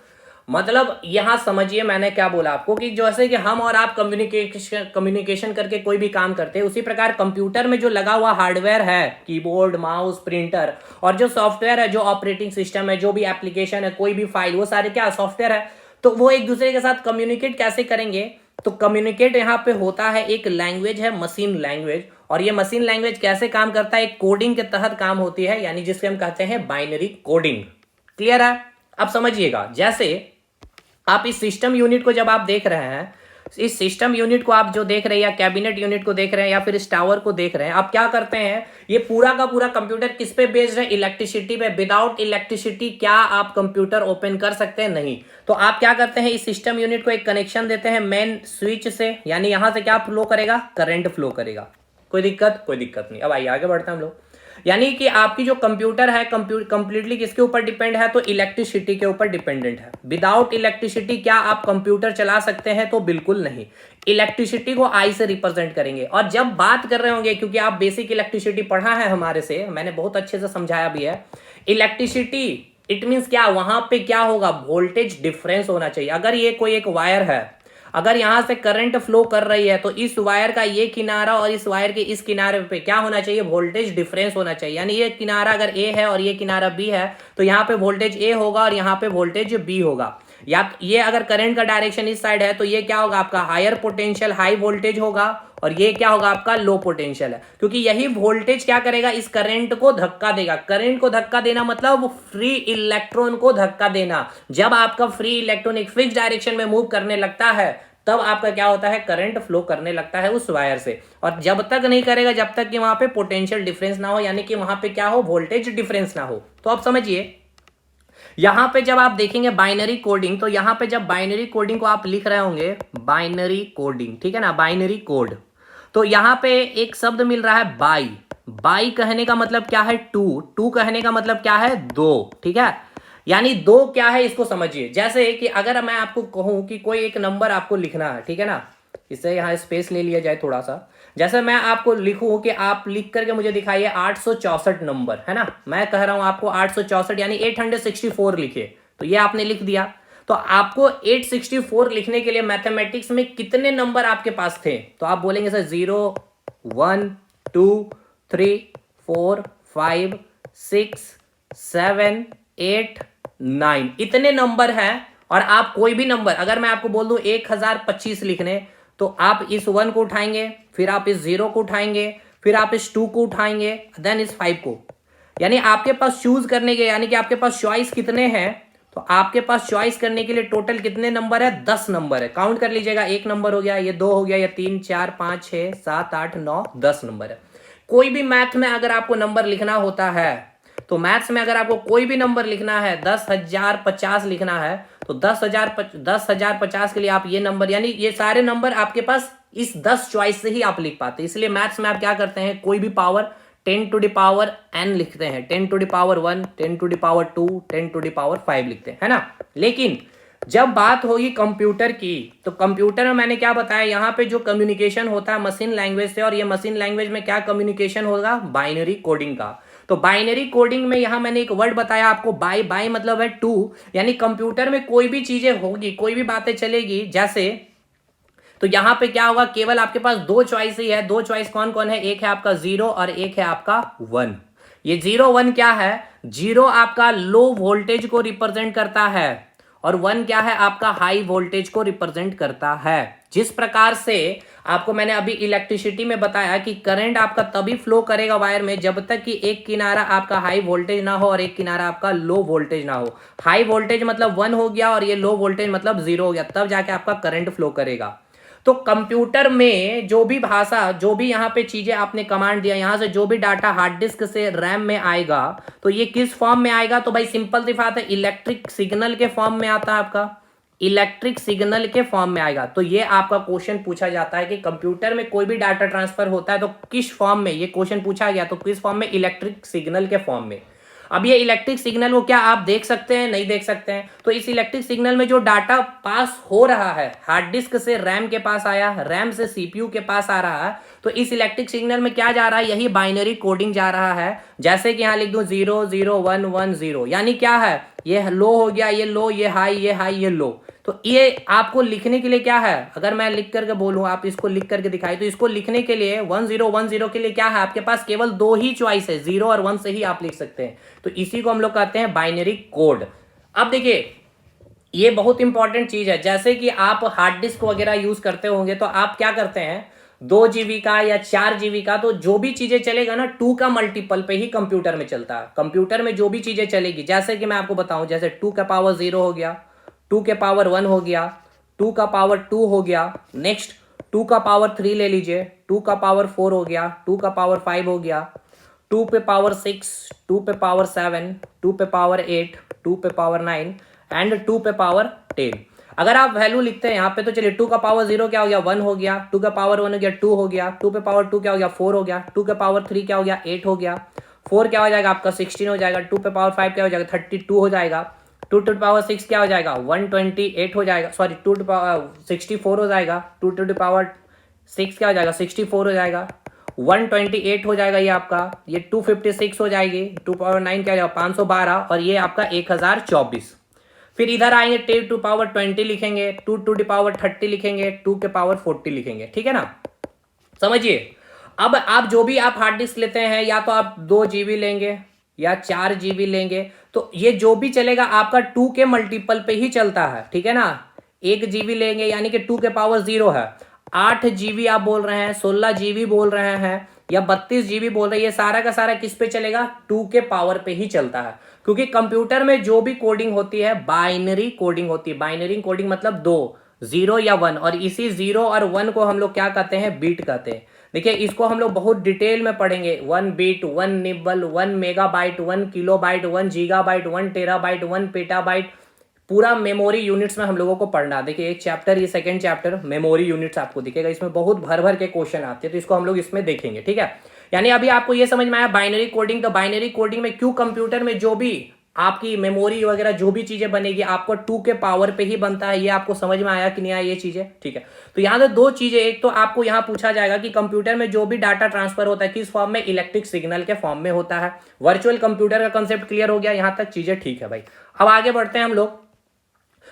मतलब यहां समझिए मैंने क्या बोला आपको, कि जैसे कि हम और आप कम्युनिकेशन करके कोई भी काम करते हैं, उसी प्रकार कंप्यूटर में जो लगा हुआ हार्डवेयर है, कीबोर्ड, माउस, प्रिंटर, और जो सॉफ्टवेयर है, जो ऑपरेटिंग सिस्टम है, जो भी एप्लीकेशन है, कोई भी फाइल, वो सारे क्या सॉफ्टवेयर है। तो वो एक दूसरे के साथ कम्युनिकेट कैसे करेंगे, तो कम्युनिकेट यहाँ पे होता है, एक लैंग्वेज है मशीन लैंग्वेज। और ये मशीन लैंग्वेज कैसे काम करता है, एक कोडिंग के तहत काम होती है, यानी जिसके हम कहते हैं बाइनरी कोडिंग। क्लियर है। अब समझिएगा, जैसे आप इस सिस्टम यूनिट को जब आप देख रहे हैं, इस सिस्टम यूनिट को आप जो देख रहे हैं, या कैबिनेट यूनिट को देख रहे हैं, या फिर इस टावर को देख रहे हैं, आप क्या करते हैं, ये पूरा का पूरा कंप्यूटर किस पे बेस्ड है, इलेक्ट्रिसिटी पे। विदाउट इलेक्ट्रिसिटी क्या आप कंप्यूटर ओपन कर सकते हैं, नहीं। तो आप क्या करते हैं, इस सिस्टम यूनिट को एक कनेक्शन देते हैं मेन स्विच से, यानी यहां से क्या फ्लो करेगा, करंट फ्लो करेगा। कोई दिक्कत, कोई दिक्कत नहीं। अब आइए आगे बढ़ते हैं हम लोग। यानी कि आपकी जो कंप्यूटर है कंप्लीटली किसके ऊपर डिपेंड है, तो इलेक्ट्रिसिटी के ऊपर डिपेंडेंट है। विदाउट इलेक्ट्रिसिटी क्या आप कंप्यूटर चला सकते हैं, तो बिल्कुल नहीं। इलेक्ट्रिसिटी को आई से रिप्रेजेंट करेंगे। और जब बात कर रहे होंगे, क्योंकि आप बेसिक इलेक्ट्रिसिटी पढ़ा है हमारे से, मैंने बहुत अच्छे से समझाया भी है। इलेक्ट्रिसिटी इट मीन्स क्या, वहां पे क्या होगा, वोल्टेज डिफरेंस होना चाहिए। अगर ये कोई एक वायर है, अगर यहां से करंट फ्लो कर रही है, तो इस वायर का ये किनारा और इस वायर के इस किनारे पे क्या होना चाहिए, वोल्टेज डिफरेंस होना चाहिए। यानी ये किनारा अगर ए है और ये किनारा बी है, तो यहाँ पे वोल्टेज ए होगा और यहाँ पे वोल्टेज बी होगा। या ये अगर करंट का डायरेक्शन इस साइड है, तो ये क्या होगा, आपका हायर पोटेंशियल, हाई वोल्टेज होगा, और ये क्या होगा, आपका लो पोटेंशियल है। क्योंकि यही वोल्टेज क्या करेगा, इस करंट को धक्का देगा। करंट को धक्का देना मतलब फ्री इलेक्ट्रॉन को धक्का देना। जब आपका फ्री इलेक्ट्रॉन एक फिक्स डायरेक्शन में मूव करने लगता है, तब आपका क्या होता है, करंट फ्लो करने लगता है उस वायर से। और जब तक नहीं करेगा, जब तक कि वहां पे पोटेंशियल डिफरेंस ना हो, यानी कि वहां पे क्या हो, वोल्टेज डिफरेंस ना हो। तो अब समझिए, यहां पे जब आप देखेंगे बाइनरी कोडिंग, तो यहां पे जब बाइनरी कोडिंग को आप लिख रहे होंगे, बाइनरी कोडिंग, ठीक है ना, बाइनरी कोड, तो यहां पे एक शब्द मिल रहा है बाई। बाई कहने का मतलब क्या है, टू। टू कहने का मतलब क्या है, दो, ठीक है। यानी दो क्या है, इसको समझिए। जैसे कि अगर मैं आपको कहूं कि कोई एक नंबर आपको लिखना है, ठीक है ना, इससे यहां स्पेस ले लिया जाए थोड़ा सा। जैसे मैं आपको लिखूं कि आप लिख करके मुझे दिखाइए 864 नंबर, है ना। मैं कह रहा हूं आपको 864 यानी 864 लिखिए, तो ये आपने लिख दिया। तो आपको 864 लिखने के लिए मैथमेटिक्स में कितने नंबर आपके पास थे, तो आप बोलेंगे सर 0 1 2 3 4 5 6 7 8 9, इतने नंबर हैं। और आप कोई भी नंबर, अगर मैं आपको बोल दूं 1025 लिखने, तो आप इस 1 को उठाएंगे, फिर आप इस 0 को उठाएंगे, फिर आप इस 2 को उठाएंगे, देन इस 5 को। यानी आपके पास चूज करने के, यानी कि आपके पास चॉइस कितने हैं, तो आपके पास चॉइस करने के लिए टोटल कितने नंबर है, 10 नंबर है। काउंट कर लीजिएगा, 1 नंबर हो गया, ये 2 हो गया, ये 3 4 5 6 7 8 9 10 नंबर है। कोई भी मैथ में अगर आपको नंबर लिखना होता है, तो मैथ्स में अगर आपको कोई भी नंबर लिखना है, 10,050 लिखना है, तो 10,050 के लिए आप ये नंबर, यानी ये सारे नंबर आपके पास इस 10 चॉइस से ही आप लिख पाते हैं। इसलिए मैथ्स में आप क्या करते हैं, कोई भी power 10 to the power n लिखते हैं, 10 to the power 1, 10 to the power 2, 10 to the power 5 लिखते हैं, है ना। लेकिन जब बात होगी कंप्यूटर की, तो कंप्यूटर में मैंने क्या बताया, यहाँ पे जो कम्युनिकेशन होता है मशीन लैंग्वेज से, और ये मशीन लैंग्वेज में क्या कम्युनिकेशन होगा, बाइनरी कोडिंग का। तो बाइनरी कोडिंग में यहाँ मैंने एक वर्ड बताया आपको, बाई मतलब है 2, यानी कंप्यूटर में कोई भी चीजें होगी, कोई भी बातें चलेगी, जैसे तो यहां पे क्या होगा, केवल आपके पास 2 चॉइस ही है। 2 चॉइस कौन कौन है, एक है आपका 0 और एक है आपका 1। ये 0 1 क्या है, 0 आपका लो वोल्टेज को रिप्रेजेंट करता है, और 1 क्या है, आपका हाई वोल्टेज को रिप्रेजेंट करता है। जिस प्रकार से आपको मैंने अभी इलेक्ट्रिसिटी में बताया कि करंट आपका तभी फ्लो करेगा वायर में जब तक कि एक किनारा आपका हाई वोल्टेज ना हो और एक किनारा आपका लो वोल्टेज ना हो। हाई वोल्टेज मतलब 1 हो गया और ये लो वोल्टेज मतलब 0 हो गया, तब जाके आपका करंट फ्लो करेगा। तो कंप्यूटर में जो भी भाषा, जो भी यहाँ पे चीजें आपने कमांड दिया, यहाँ से जो भी डाटा हार्ड डिस्क से रैम में आएगा, तो ये किस फॉर्म में आएगा, तो भाई सिंपल सी बात है, इलेक्ट्रिक सिग्नल के फॉर्म में आता है आपका, इलेक्ट्रिक सिग्नल के फॉर्म में आएगा। तो ये आपका क्वेश्चन पूछा जाता है कि कंप्यूटर में कोई भी डाटा ट्रांसफर होता है तो किस फॉर्म में, ये क्वेश्चन पूछा गया तो किस फॉर्म में, इलेक्ट्रिक सिग्नल के फॉर्म में। अब ये इलेक्ट्रिक सिग्नल को क्या आप देख सकते हैं, नहीं देख सकते हैं। तो इस इलेक्ट्रिक सिग्नल में जो डाटा पास हो रहा है, हार्ड डिस्क से रैम के पास आया, रैम से सीपीयू के पास आ रहा है, तो इस इलेक्ट्रिक सिग्नल में क्या जा रहा है, यही बाइनरी कोडिंग जा रहा है। जैसे कि यहां लिख दूं 0 0 1 1 0, यानी क्या है, ये लो हो गया, ये लो, ये हाई, ये हाई, ये लो। तो ये आपको लिखने के लिए क्या है, अगर मैं लिख करके बोलूं, आप इसको लिख करके दिखाई, तो इसको लिखने के लिए 1010 के लिए क्या है, आपके पास केवल 2 ही चॉइस है, 0 और 1 से ही आप लिख सकते हैं। तो इसी को हम लोग कहते हैं बाइनरी कोड। अब देखिए, ये बहुत इंपॉर्टेंट चीज है। जैसे कि आप हार्ड डिस्क वगैरह यूज करते होंगे, तो आप क्या करते हैं, 2 GB का या 4 GB का, तो जो भी चीजें चलेगा ना, 2 का मल्टीपल पे ही कंप्यूटर में चलता है। कंप्यूटर में जो भी चीजें चलेगी, जैसे कि मैं आपको बताऊं, जैसे 2 का पावर 0 हो गया, 2 के पावर 1 हो गया, 2 का पावर 2 हो गया, नेक्स्ट 2 का पावर 3 ले लीजिए, 2 का पावर 4 हो गया, 2 का पावर 5 हो गया, 2 पे पावर 6, 2 पे पावर 7, 2 पे पावर 8, 2 पे पावर 9 एंड 2 पे पावर 10। अगर आप वैल्यू लिखते हैं यहाँ पे, तो चलिए 2 का पावर 0 क्या हो गया, 1 हो गया, 2 का पावर 1 हो गया, 2 हो गया, 2 पे पावर 2 क्या हो गया, 4 हो गया, 2 के पावर 3 क्या हो गया, 8 हो गया, 4 क्या हो जाएगा आपका 16 हो जाएगा, 2 पे पावर 5 क्या हो जाएगा, 32 हो जाएगा, 2 टू पावर 6 क्या हो जाएगा, 128 हो जाएगा, सॉरी 2 टू पावर 64 हो जाएगा, 2 टू पावर 6 क्या हो जाएगा, 64 हो जाएगा, 128 हो जाएगा ये आपका, ये 256 हो जाएगी, 2 पावर 9 क्या हो जाएगा, 512, और ये आपका 1024। फिर इधर आएंगे 10 टू पावर 20 लिखेंगे, 2 टू द पावर 30 लिखेंगे, 2 के पावर 40 लिखेंगे, ठीक है ना। समझिए, अब आप जो भी आप हार्ड डिस्क लेते हैं, या तो आप 2 GB लेंगे या 4 GB लेंगे, तो ये जो भी चलेगा आपका 2 के मल्टीपल पे ही चलता है, ठीक है ना। 1 GB लेंगे यानी कि 2 के पावर 0 है, 8 GB आप बोल रहे हैं, 16 GB बोल रहे हैं, या 32 GB बोल रहे हैं, ये सारा का सारा किस पे चलेगा, 2 के पावर पे ही चलता है। क्योंकि कंप्यूटर में जो भी कोडिंग होती है बाइनरी कोडिंग होती है। बाइनरी कोडिंग मतलब 2, 0 या 1, और इसी 0 और 1 को हम लोग क्या कहते हैं, बीट कहते हैं। देखिए, इसको हम लोग बहुत डिटेल में पढ़ेंगे। 1 bit, 1 nibble, 1 megabyte, 1 kilobyte, 1 gigabyte, 1 terabyte, 1 petabyte, पूरा मेमोरी यूनिट्स में हम लोगों को पढ़ना। देखिए, एक चैप्टर, ये सेकंड चैप्टर मेमोरी यूनिट्स आपको दिखेगा, इसमें बहुत भर भर के क्वेश्चन आते हैं, तो इसको हम लोग इसमें देखेंगे, ठीक है। यानी अभी आपको ये समझ में आया बाइनरी कोडिंग। तो बाइनरी कोडिंग में क्यों कंप्यूटर में जो भी आपकी मेमोरी वगैरह जो भी चीजें बनेगी आपको 2 के पावर पे ही बनता है। ये आपको समझ में आया कि नहीं आया ये चीजें, ठीक है। तो यहाँ तो 2 चीजें, एक तो आपको यहाँ पूछा जाएगा कि कंप्यूटर में जो भी डाटा ट्रांसफर होता है किस फॉर्म में, इलेक्ट्रिक सिग्नल के फॉर्म में होता है। वर्चुअल कंप्यूटर का कंसेप्ट क्लियर हो गया, यहाँ तक चीजें ठीक है भाई। अब आगे बढ़ते हैं हम लोग।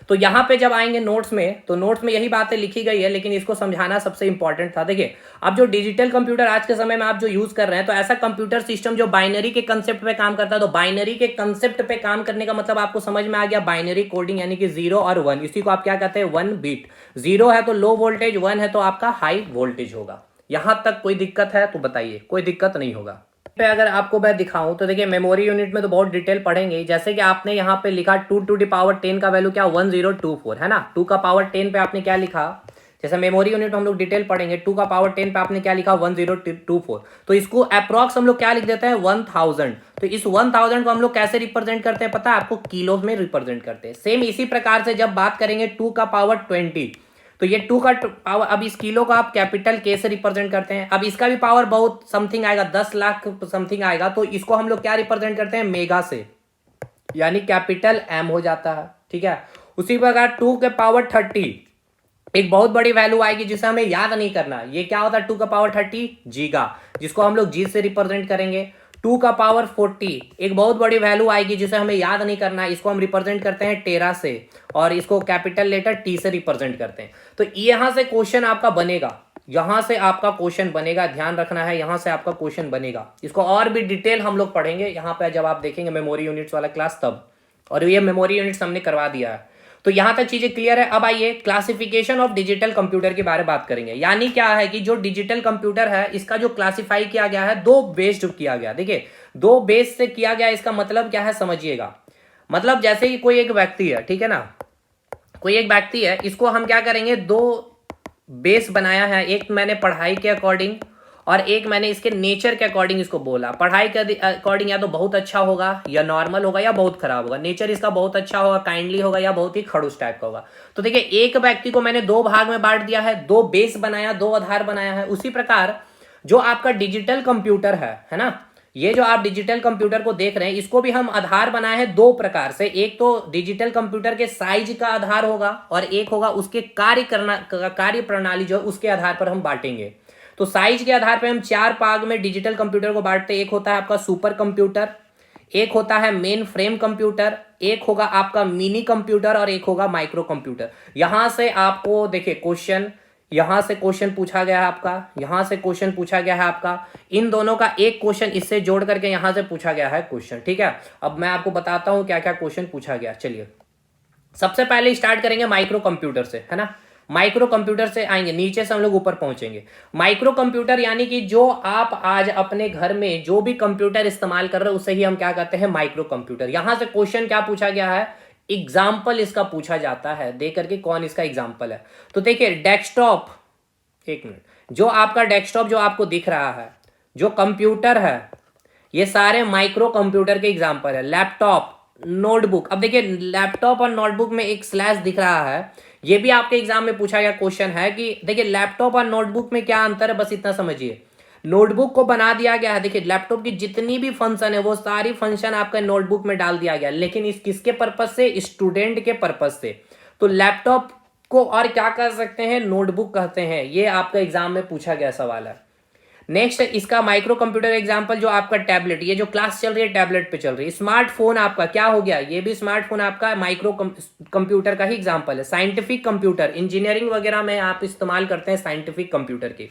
तो यहाँ पे जब आएंगे नोट्स में, तो नोट्स में यही बातें लिखी गई है, लेकिन इसको समझाना सबसे इंपॉर्टेंट था। देखिए अब जो डिजिटल कंप्यूटर आज के समय में आप जो यूज कर रहे हैं, तो ऐसा कंप्यूटर सिस्टम जो बाइनरी के कंसेप्ट पे काम करता है। तो बाइनरी के कंसेप्ट पे काम करने का मतलब आपको समझ में आ गया, बाइनरी कोडिंग यानी कि 0 और 1, इसी को आप क्या कहते हैं, 1 बिट। 0 है तो लो वोल्टेज, 1 है तो आपका हाई वोल्टेज होगा। यहां तक कोई दिक्कत है तो बताइए? कोई दिक्कत नहीं होगा। पे अगर आपको मैं दिखाऊं तो देखिए मेमोरी यूनिट में तो बहुत डिटेल पढ़ेंगे, जैसे कि आपने यहाँ पे लिखा 2 टू द पावर 10 का वैल्यू क्या, 1024 है ना। 2 का पावर 10 पे आपने क्या लिखा, जैसे मेमोरी यूनिट हम लोग डिटेल पढ़ेंगे, 2 का पावर 10 पे आपने क्या लिखा, 1024। तो इसको अप्रॉक्स हम लोग क्या लिख देते हैं, 1000। तो इस 1000 को हम लोग कैसे रिप्रेजेंट करते हैं पता है आपको, किलो में रिप्रेजेंट करते हैं। सेम इसी प्रकार से जब बात करेंगे 2 का पावर 20, तो ये 2 का पावर, अब इस किलो को आप कैपिटल के से रिप्रेजेंट करते हैं। अब इसका भी पावर बहुत समथिंग आएगा, 10 लाख समथिंग आएगा, तो इसको हम लोग क्या रिप्रेजेंट करते हैं, मेगा से, यानी कैपिटल एम हो जाता है। ठीक है, उसी प्रकार 2 के पावर 30 एक बहुत बड़ी वैल्यू आएगी जिसे हमें याद नहीं करना। ये क्या होता है, 2 का पावर 30 जीगा, जिसको हम लोग जी से रिप्रेजेंट करेंगे। 2 का पावर 40 एक बहुत बड़ी वैल्यू आएगी जिसे हमें याद नहीं करना, इसको हम रिप्रेजेंट करते हैं टेरा से, और इसको कैपिटल लेटर टी से रिप्रेजेंट करते हैं। तो यहां से क्वेश्चन आपका बनेगा, यहां से आपका क्वेश्चन बनेगा, ध्यान रखना है, यहां से आपका क्वेश्चन बनेगा। इसको और भी डिटेल हम लोग पढ़ेंगे यहाँ पे जब आप देखेंगे मेमोरी यूनिट्स वाला क्लास तब, और ये मेमोरी यूनिट्स हमने करवा दिया है। तो यहां तक चीजें क्लियर है। अब आइए क्लासिफिकेशन ऑफ डिजिटल कंप्यूटर के बारे में बात करेंगे। यानी क्या है कि जो डिजिटल कंप्यूटर है इसका जो क्लासिफाई किया गया है, दो बेस्ड किया गया। देखिए दो बेस से किया गया, इसका मतलब क्या है समझिएगा। मतलब जैसे ही कोई एक व्यक्ति है, ठीक है ना, कोई एक व्यक्ति है, इसको हम क्या करेंगे, दो बेस बनाया है। एक मैंने पढ़ाई के अकॉर्डिंग और एक मैंने इसके नेचर के अकॉर्डिंग इसको बोला। पढ़ाई के अकॉर्डिंग या तो बहुत अच्छा होगा, या नॉर्मल होगा, या बहुत खराब होगा। नेचर इसका बहुत अच्छा होगा, काइंडली होगा, या बहुत ही खड़ूस टाइप का होगा। तो देखिए एक व्यक्ति को मैंने दो भाग में बांट दिया है, दो बेस बनाया, दो आधार बनाया है। उसी प्रकार जो आपका डिजिटल कंप्यूटर है ना, ये जो आप डिजिटल कंप्यूटर को देख रहे हैं, इसको भी हम आधार बनाए हैं दो प्रकार से। एक तो डिजिटल कंप्यूटर के साइज का आधार होगा, और एक होगा उसके कार्य प्रणाली जो है उसके आधार पर हम बांटेंगे। तो साइज के आधार पर हम चार भाग में डिजिटल कंप्यूटर को बांटते हैं। एक होता है आपका सुपर कंप्यूटर, एक होता है मेन फ्रेम कंप्यूटर, एक होगा आपका मिनी कंप्यूटर, और एक होगा माइक्रो कंप्यूटर। यहां से आपको देखिए क्वेश्चन, यहां से क्वेश्चन पूछा गया है आपका, यहां से क्वेश्चन पूछा गया है आपका, इन दोनों का एक क्वेश्चन इससे जोड़ करके यहां से पूछा गया है क्वेश्चन। ठीक है, अब मैं आपको बताता हूं क्या क्या क्वेश्चन पूछा गया। चलिए सबसे पहले स्टार्ट करेंगे माइक्रो कंप्यूटर से, है ना। माइक्रो कंप्यूटर से आएंगे, नीचे से हम लोग ऊपर पहुंचेंगे। माइक्रो कंप्यूटर यानी कि जो आप आज अपने घर में जो भी कंप्यूटर इस्तेमाल कर रहे हो उसे ही हम क्या कहते हैं, माइक्रो कंप्यूटर। यहां से क्वेश्चन क्या पूछा गया है, एग्जाम्पल इसका पूछा जाता है, दे करके कौन इसका एग्जाम्पल है। तो देखिए डेस्कटॉप, एक मिनट, जो आपका डेस्कटॉप जो आपको दिख रहा है, जो कंप्यूटर है, ये सारे माइक्रो कंप्यूटर के एग्जाम्पल है। लैपटॉप, नोटबुक, अब देखिए लैपटॉप और नोटबुक में एक स्लैश दिख रहा है, ये भी आपके एग्जाम में पूछा गया क्वेश्चन है कि देखिए लैपटॉप और नोटबुक में क्या अंतर है, बस इतना समझिए। नोटबुक को बना दिया गया है, देखिए लैपटॉप की जितनी भी फंक्शन है वो सारी फंक्शन आपका नोटबुक में डाल दिया गया, लेकिन इस किसके पर्पज से, स्टूडेंट के पर्पज से। तो लैपटॉप को और क्या कह सकते हैं, नोटबुक कहते हैं। ये आपका एग्जाम में पूछा गया सवाल है। नेक्स्ट इसका माइक्रो कंप्यूटर एग्जांपल जो आपका टैबलेट, ये जो क्लास चल रही है टैबलेट पे चल रही है। स्मार्टफोन आपका क्या हो गया, ये भी स्मार्टफोन आपका माइक्रो कंप्यूटर का ही एग्जांपल है। साइंटिफिक कंप्यूटर, इंजीनियरिंग वगैरह में आप इस्तेमाल करते हैं साइंटिफिक कंप्यूटर के,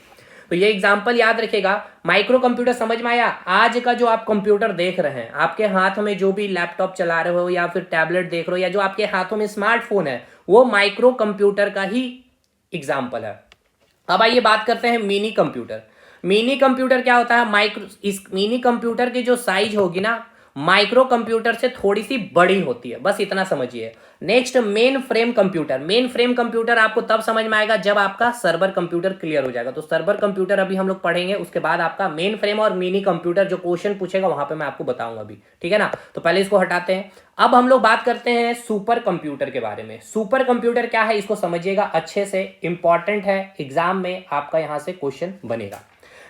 तो ये एग्जाम्पल याद रखिएगा। माइक्रो कंप्यूटर समझ में आया। आज का जो आप कंप्यूटर देख रहे हैं, आपके हाथ में जो भी लैपटॉप चला रहे हो या फिर टैबलेट देख रहे हो, या जो आपके हाथों में स्मार्टफोन है, वो माइक्रो कंप्यूटर का ही एग्जाम्पल है। अब आइए बात करते हैं मिनी कंप्यूटर। मिनी कंप्यूटर क्या होता है, इस मिनी कंप्यूटर की जो साइज होगी ना, माइक्रो कंप्यूटर से थोड़ी सी बड़ी होती है, बस इतना समझिए। Next main frame computer. Main frame computer आपको तब समझ में आएगा जब आपका सर्वर कंप्यूटर क्लियर हो जाएगा। तो सर्वर कंप्यूटर अभी हम लोग पढ़ेंगे, उसके बाद आपका मेन फ्रेम और मिनी कंप्यूटर जो क्वेश्चन पूछेगा वहां पे मैं आपको बताऊंगा अभी, ठीक है ना। तो पहले इसको हटाते हैं। अब हम लोग बात करते हैं सुपर कंप्यूटर के बारे में। सुपर कंप्यूटर क्या है इसको समझिएगा अच्छे से, इंपॉर्टेंट है, एग्जाम में आपका यहां से क्वेश्चन बनेगा।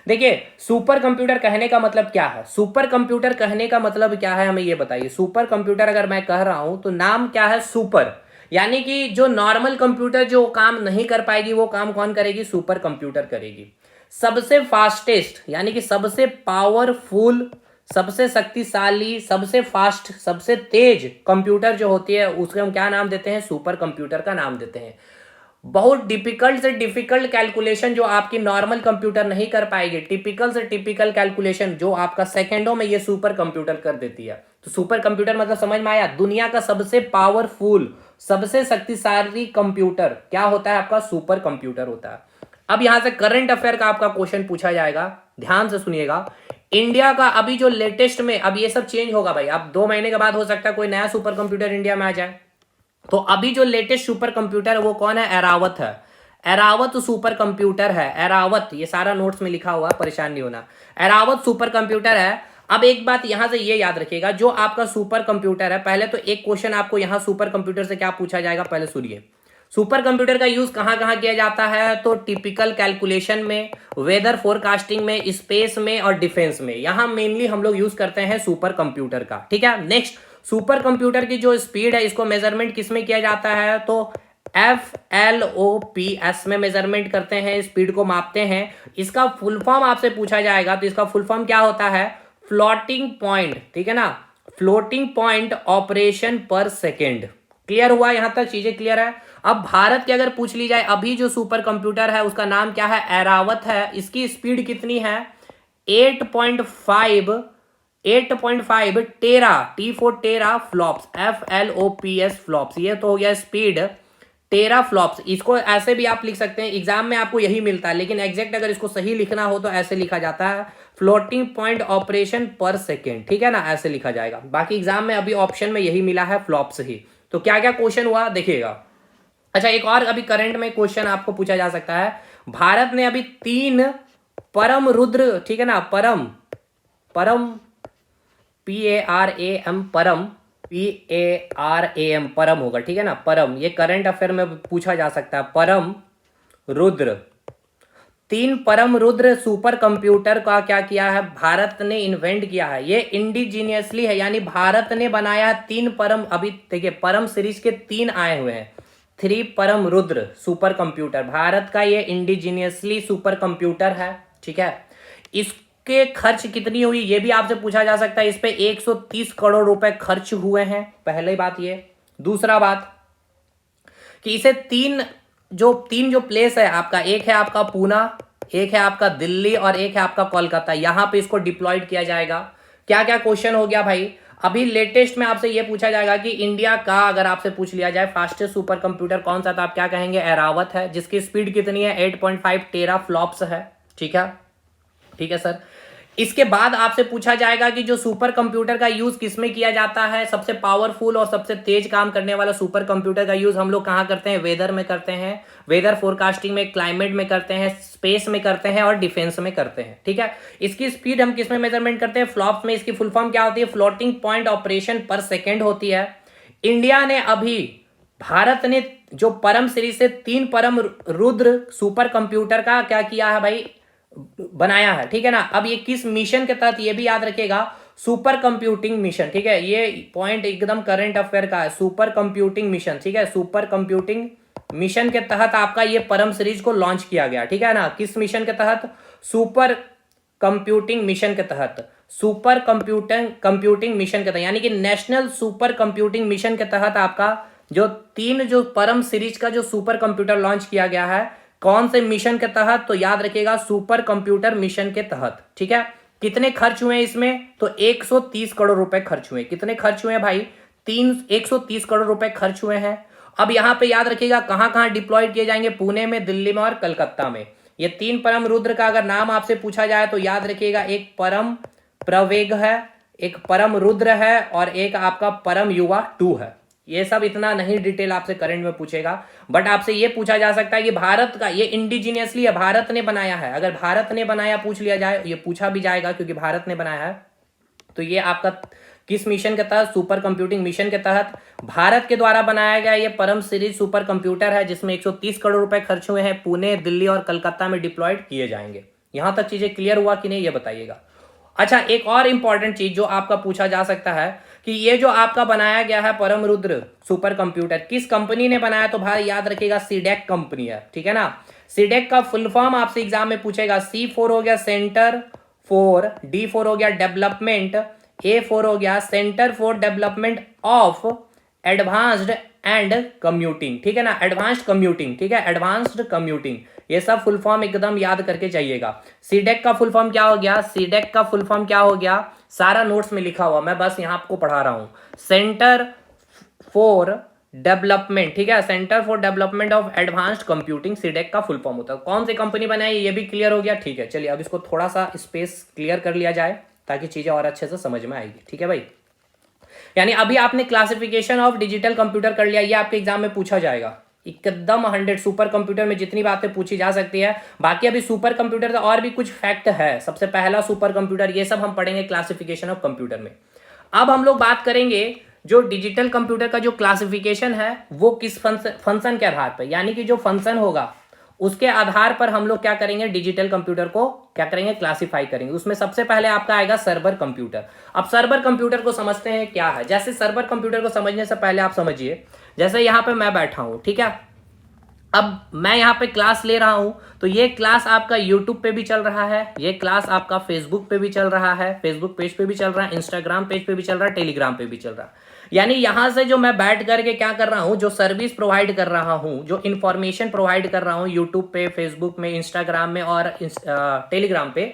देखिए सुपर कंप्यूटर कहने का मतलब क्या है, सुपर कंप्यूटर कहने का मतलब क्या है हमें ये बताइए। सुपर कंप्यूटर अगर मैं कह रहा हूं तो नाम क्या है, सुपर, यानी कि जो नॉर्मल कंप्यूटर जो काम नहीं कर पाएगी वो काम कौन करेगी, सुपर कंप्यूटर करेगी। सबसे फास्टेस्ट यानी कि सबसे पावरफुल, सबसे शक्तिशाली, सबसे फास्ट, सबसे तेज कंप्यूटर जो होती है उसके हम क्या नाम देते हैं? सुपर कंप्यूटर का नाम देते हैं। बहुत डिफिकल्ट से डिफिकल्ट कैलकुलेशन जो आपकी नॉर्मल कंप्यूटर नहीं कर पाएगी, टिपिकल से टिपिकल कैलकुलेशन जो आपका सेकंडों में ये सुपर कंप्यूटर कर देती है। तो सुपर कंप्यूटर मतलब समझ में आया? दुनिया का सबसे पावरफुल, सबसे शक्तिशाली कंप्यूटर क्या होता है? आपका सुपर कंप्यूटर होता है। अब यहां से करंट अफेयर का आपका क्वेश्चन पूछा जाएगा, ध्यान से सुनिएगा। इंडिया का अभी जो लेटेस्ट में, अब ये सब चेंज होगा भाई, अब 2 महीने के बाद हो सकता है कोई नया सुपर कंप्यूटर इंडिया में आ जाए। तो अभी जो लेटेस्ट सुपर कंप्यूटर है वो कौन है? एरावत है। एरावत सुपर कंप्यूटर है। एरावत, ये सारा नोट्स में लिखा हुआ है, परेशान नहीं होना। एरावत सुपर कंप्यूटर है। अब एक बात यहां से ये याद रखिएगा, जो आपका सुपर कंप्यूटर है, पहले तो एक क्वेश्चन आपको यहां सुपर कंप्यूटर से क्या पूछा जाएगा पहले सुनिए। सुपर कंप्यूटर का यूज कहां कहां किया जाता है? तो टिपिकल कैलकुलेशन में, वेदर फोरकास्टिंग में, स्पेस में और डिफेंस में, यहां मेनली हम लोग यूज करते हैं सुपर कंप्यूटर का। ठीक है, नेक्स्ट, सुपर कंप्यूटर की जो स्पीड है इसको मेजरमेंट किस में किया जाता है? तो FLOPS में मेजरमेंट करते हैं, स्पीड को मापते हैं। इसका फुल फॉर्म आपसे पूछा जाएगा तो इसका फुल फॉर्म क्या होता है? फ्लोटिंग पॉइंट, ठीक है ना, फ्लोटिंग पॉइंट ऑपरेशन पर सेकेंड। क्लियर हुआ? यहां तक चीजें क्लियर है? अब भारत की अगर पूछ ली जाए, अभी जो सुपर कंप्यूटर है उसका नाम क्या है? एरावत है। इसकी स्पीड कितनी है? 8.5 tera, T for tera flops, FLOPS flops, ये तो हो गया स्पीड टेरा फ्लॉप्स। इसको ऐसे भी आप लिख सकते हैं, एग्जाम में आपको यही मिलता है, लेकिन एग्जैक्ट अगर इसको सही लिखना हो तो ऐसे लिखा जाता है, फ्लोटिंग पॉइंट ऑपरेशन पर सेकेंड। ठीक है ना, ऐसे लिखा जाएगा। बाकी एग्जाम में अभी ऑप्शन में यही मिला है, फ्लॉप्स ही। तो क्या क्या क्वेश्चन हुआ देखिएगा। अच्छा, एक और अभी करंट में क्वेश्चन आपको पूछा जा सकता है। भारत ने अभी 3 परम रुद्र, ठीक है ना, परम PARAM, PARAM परम होगा, ठीक है ना, परम। ये करंट अफेयर में पूछा जा सकता है, परम रुद्र। 3 परम रुद्र सुपर कंप्यूटर का क्या किया है? भारत ने इन्वेंट किया है। ये इंडिजीनियसली है, यानी भारत ने बनाया है 3 परम। अभी देखिए, परम सीरीज के 3 आए हुए हैं, 3 परम रुद्र सुपर कंप्यूटर। भारत का ये इंडिजीनियसली सुपर कंप्यूटर है। ठीक है, इसके खर्च कितनी हुई ये भी आपसे पूछा जा सकता है। इस पे 130 करोड़ रुपए खर्च हुए हैं, पहली बात ये। दूसरा बात कि इसे तीन जो प्लेस है आपका, एक है आपका पूना, एक है आपका दिल्ली और एक है आपका कोलकाता, यहां पे इसको डिप्लॉयड किया जाएगा। क्या क्या क्वेश्चन हो गया भाई? अभी लेटेस्ट में आपसे ये पूछा जाएगा कि इंडिया का अगर आपसे पूछ लिया जाए फास्टेस्ट सुपर कंप्यूटर कौन सा, तो आप क्या कहेंगे? एरावत है, जिसकी स्पीड कितनी है? 8.5 टेरा फ्लॉप्स है। ठीक है, ठीक है सर। इसके बाद आपसे पूछा जाएगा कि जो सुपर कंप्यूटर का यूज किसमें किया जाता है? सबसे पावरफुल और सबसे तेज काम करने वाला सुपर कंप्यूटर का यूज हम लोग कहां करते हैं? वेदर में करते हैं, वेदर फोरकास्टिंग में, क्लाइमेट में करते हैं, स्पेस में करते हैं और डिफेंस में करते हैं। ठीक है, इसकी स्पीड हम किसमें मेजरमेंट करते हैं? फ्लॉप्स में। इसकी फुल फॉर्म क्या होती है? फ्लोटिंग पॉइंट ऑपरेशन पर सेकेंड होती है। इंडिया ने अभी, भारत ने जो परम सीरीज से 3 परम रुद्र सुपर कंप्यूटर का क्या किया है भाई? बनाया है। ठीक है ना, अब ये किस मिशन के तहत, ये भी याद रखिएगा, सुपर कंप्यूटिंग मिशन। ठीक है, ये पॉइंट एकदम करंट अफेयर का है, सुपर कंप्यूटिंग मिशन। ठीक है, सुपर कंप्यूटिंग मिशन के तहत आपका ये परम सीरीज को लॉन्च किया गया। ठीक है ना, किस मिशन के तहत? सुपर कंप्यूटिंग मिशन के तहत, सुपर कंप्यूटिंग मिशन के तहत, यानी कि नेशनल सुपर कंप्यूटिंग मिशन के तहत आपका जो 3 जो परम सीरीज का जो सुपर कंप्यूटर लॉन्च किया गया है, कौन से मिशन के तहत? तो याद रखिएगा, सुपर कंप्यूटर मिशन के तहत। ठीक है, कितने खर्च हुए इसमें? तो 130 करोड़ रुपए खर्च हुए। कितने खर्च हुए भाई? 130 करोड़ रुपए खर्च हुए हैं। अब यहां पे याद रखिएगा कहां कहां डिप्लॉयड किए जाएंगे? पुणे में, दिल्ली में और कलकत्ता में। ये 3 परम रुद्र का अगर नाम आपसे पूछा जाए तो याद रखिएगा, एक परम प्रवेग है, एक परम रुद्र है और एक आपका परम युवा 2 है। ये सब इतना नहीं डिटेल आपसे करंट में पूछेगा, बट आपसे ये पूछा जा सकता है कि भारत का ये इंडिजीनियसली है, भारत ने बनाया है। अगर भारत ने बनाया पूछ लिया जाए, ये पूछा भी जाएगा क्योंकि भारत ने बनाया है, तो ये आपका किस मिशन के तहत? सुपर कंप्यूटिंग मिशन के तहत भारत के द्वारा बनाया गया ये परम सीरीज सुपर कंप्यूटर है, जिसमें 130 करोड़ रुपए खर्च हुए हैं। पुणे, दिल्ली और कलकत्ता में डिप्लॉयड किए जाएंगे। यहां तक चीजें क्लियर हुआ कि नहीं, ये बताइएगा। अच्छा, एक और इंपॉर्टेंट चीज जो आपका पूछा जा सकता है कि ये जो आपका बनाया गया है परम रुद्र सुपर कंप्यूटर, किस कंपनी ने बनाया? तो भाई याद रखिएगा, सीडेक कंपनी है। ठीक है ना, सीडेक का फुल फॉर्म आपसे एग्जाम में पूछेगा। C4 हो गया सेंटर D4 हो गया डेवलपमेंट, A4 हो गया centre for development of advanced and computing, ठीक है ना, एडवांस्ड कंप्यूटिंग, ठीक है, एडवांस्ड कंप्यूटिंग, ये सब फुल फॉर्म एकदम याद करके चाहिएगा। सीडेक का फुल फॉर्म क्या हो गया, सीडेक का फुल फॉर्म क्या हो गया, सारा नोट्स में लिखा हुआ, मैं बस यहां आपको पढ़ा रहा हूं। सेंटर फॉर डेवलपमेंट, ठीक है, centre for development of advanced computing, CDAC का फुल फॉर्म होता है। कौन सी कंपनी बनाई ये भी क्लियर हो गया, ठीक है। चलिए अब इसको थोड़ा सा स्पेस क्लियर कर लिया जाए ताकि चीजें और अच्छे से समझ में आएगी, ठीक है भाई। यानी अभी आपने क्लासिफिकेशन ऑफ डिजिटल कंप्यूटर कर लिया, ये आपके एग्जाम में पूछा जाएगा एकदम 100। सुपर कंप्यूटर में जितनी बातें पूछी जा सकती है, बाकी अभी सुपर कंप्यूटर का और भी कुछ फैक्ट है। सबसे पहला सुपर कंप्यूटर, ये सब हम पढ़ेंगे क्लासिफिकेशन ऑफ कंप्यूटर में। अब हम लोग बात करेंगे जो डिजिटल कंप्यूटर का जो क्लासिफिकेशन है वो किस फंक्शन के आधार पर, यानी कि जो फंक्शन होगा उसके आधार पर हम लोग क्या करेंगे, डिजिटल कंप्यूटर को क्या करेंगे, क्लासिफाई करेंगे। उसमें सबसे पहले आपका आएगा सर्वर कंप्यूटर। अब सर्वर कंप्यूटर को समझते हैं क्या है। जैसे सर्वर कंप्यूटर को समझने से पहले आप समझिए, जैसे यहां पे मैं बैठा हूं, ठीक है, अब मैं यहाँ पे क्लास ले रहा हूं, तो ये क्लास आपका यूट्यूब पे भी चल रहा है, ये क्लास आपका फेसबुक पे भी चल रहा है, फेसबुक पेज पे भी चल रहा है, इंस्टाग्राम पेज पे भी चल रहा है, टेलीग्राम पे भी चल रहा है। यानी यहां से जो मैं बैठ करके क्या कर रहा हूं, जो सर्विस प्रोवाइड कर रहा हूं, जो इंफॉर्मेशन प्रोवाइड कर रहा हूं यूट्यूब पे, फेसबुक में, इंस्टाग्राम में और टेलीग्राम पे,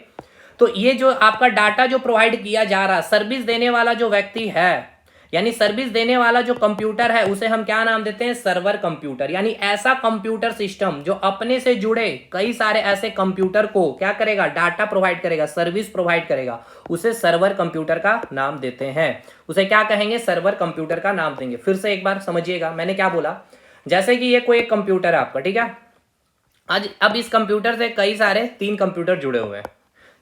तो ये जो आपका डाटा जो प्रोवाइड किया जा रहा है, सर्विस देने वाला जो व्यक्ति है, यानी सर्विस देने वाला जो कंप्यूटर है, उसे हम क्या नाम देते हैं, सर्वर कंप्यूटर। यानी ऐसा कंप्यूटर सिस्टम जो अपने से जुड़े कई सारे ऐसे कंप्यूटर को क्या करेगा, डाटा प्रोवाइड करेगा, सर्विस प्रोवाइड करेगा, उसे सर्वर कंप्यूटर का नाम देते हैं। उसे क्या कहेंगे, सर्वर कंप्यूटर का नाम देंगे। फिर से एक बार समझिएगा मैंने क्या बोला। जैसे कि ये कोई एक कंप्यूटर है आपका, ठीक है, आज अब इस कंप्यूटर से कई सारे 3 कंप्यूटर जुड़े हुए हैं,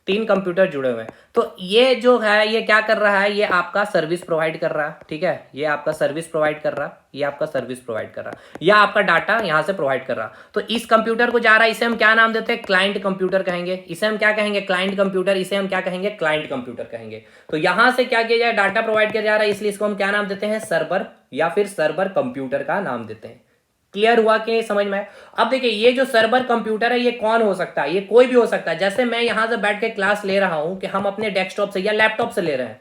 3 कंप्यूटर जुड़े हुए हैं, तो ये जो है ये क्या कर रहा है, ये आपका सर्विस प्रोवाइड कर रहा है, ठीक है, ये आपका सर्विस प्रोवाइड कर रहा है, ये आपका सर्विस प्रोवाइड कर रहा है, या आपका डाटा यहां से प्रोवाइड कर रहा है। तो इस कंप्यूटर को जा रहा है, इसे हम क्या नाम देते हैं, क्लाइंट कंप्यूटर कहेंगे। इसे हम क्या कहेंगे, क्लाइंट कंप्यूटर, इसे हम क्या कहेंगे, क्लाइंट कंप्यूटर कहेंगे। तो यहां से क्या किया जाए, डाटा प्रोवाइड किया जा रहा है, इसलिए इसको हम क्या नाम देते हैं, सर्वर या फिर सर्वर कंप्यूटर का नाम देते हैं। क्लियर हुआ कि समझ में? अब देखिए ये जो सर्वर कंप्यूटर है ये कौन हो सकता है, ये कोई भी हो सकता है। जैसे मैं यहां से बैठ के क्लास ले रहा हूं कि हम अपने डेस्कटॉप से या लैपटॉप से ले रहे हैं।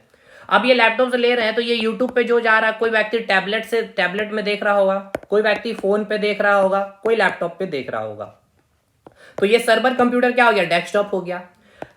अब ये लैपटॉप से ले रहे हैं तो ये यूट्यूब पे जो जा रहा है, कोई व्यक्ति टैबलेट में देख रहा होगा, कोई व्यक्ति फोन पे देख रहा होगा, कोई लैपटॉप पे देख रहा होगा। तो ये सर्वर कंप्यूटर क्या हो गया, डेस्कटॉप हो गया।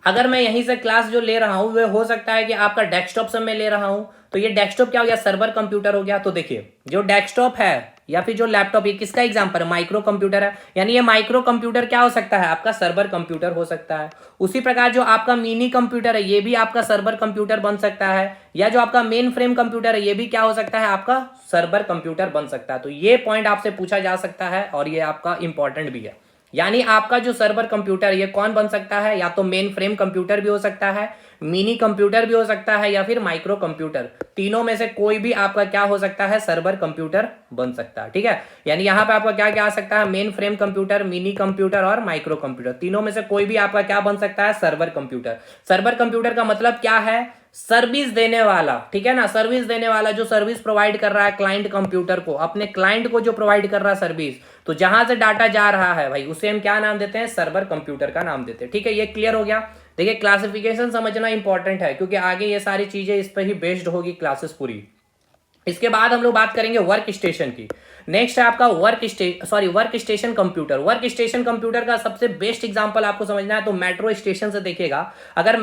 अगर मैं यहीं से क्लास जो ले रहा हूं वो हो सकता है कि आपका डेस्कटॉप से मैं ले रहा हूं, तो ये डेस्कटॉप क्या हो गया, सर्वर कंप्यूटर हो गया। तो देखिए जो डेस्कटॉप है या फिर जो लैपटॉप, ये किसका एग्जांपल है, माइक्रो कंप्यूटर है। यानी ये माइक्रो कंप्यूटर क्या हो सकता है, आपका सर्वर कंप्यूटर हो सकता है। उसी प्रकार जो आपका मिनी कंप्यूटर है ये भी आपका सर्वर कंप्यूटर बन सकता है, या जो आपका मेन फ्रेम कंप्यूटर है ये भी क्या हो सकता है, आपका सर्वर कंप्यूटर बन सकता है। तो ये पॉइंट आपसे पूछा जा सकता है और ये आपका इंपॉर्टेंट भी है। यानी आपका जो सर्वर कंप्यूटर ये कौन बन सकता है, या तो मेन फ्रेम कंप्यूटर भी हो सकता है, मिनी कंप्यूटर भी हो सकता है, या फिर माइक्रो कंप्यूटर। तीनों में से कोई भी आपका क्या हो सकता है, सर्वर कंप्यूटर बन सकता है। ठीक है, यानी यहां पे आपका क्या क्या आ सकता है, main frame computer, mini computer और माइक्रो कंप्यूटर। तीनों में से कोई भी आपका क्या बन सकता है, सर्वर कंप्यूटर। सर्वर कंप्यूटर का मतलब क्या है, सर्विस देने वाला। ठीक है ना, सर्विस देने वाला जो सर्विस प्रोवाइड कर रहा है क्लाइंट कंप्यूटर को, अपने क्लाइंट को जो प्रोवाइड कर रहा है सर्विस, तो जहां से डाटा जा रहा है भाई उसे हम क्या नाम देते हैं, सर्वर कंप्यूटर का नाम देते हैं। ठीक है, ये क्लियर हो गया। देखिए क्लासिफिकेशन समझना इंपॉर्टेंट है क्योंकि आगे ये सारी चीजें इस पर ही बेस्ड होगी क्लासेस पूरी। इसके बाद हम लोग बात करेंगे वर्क स्टेशन की। नेक्स्ट है आपका work station computer. Work station computer का सबसे बेस्ट एग्जांपल आपको समझना है तो मेट्रो स्टेशन से देखिएगा। अगर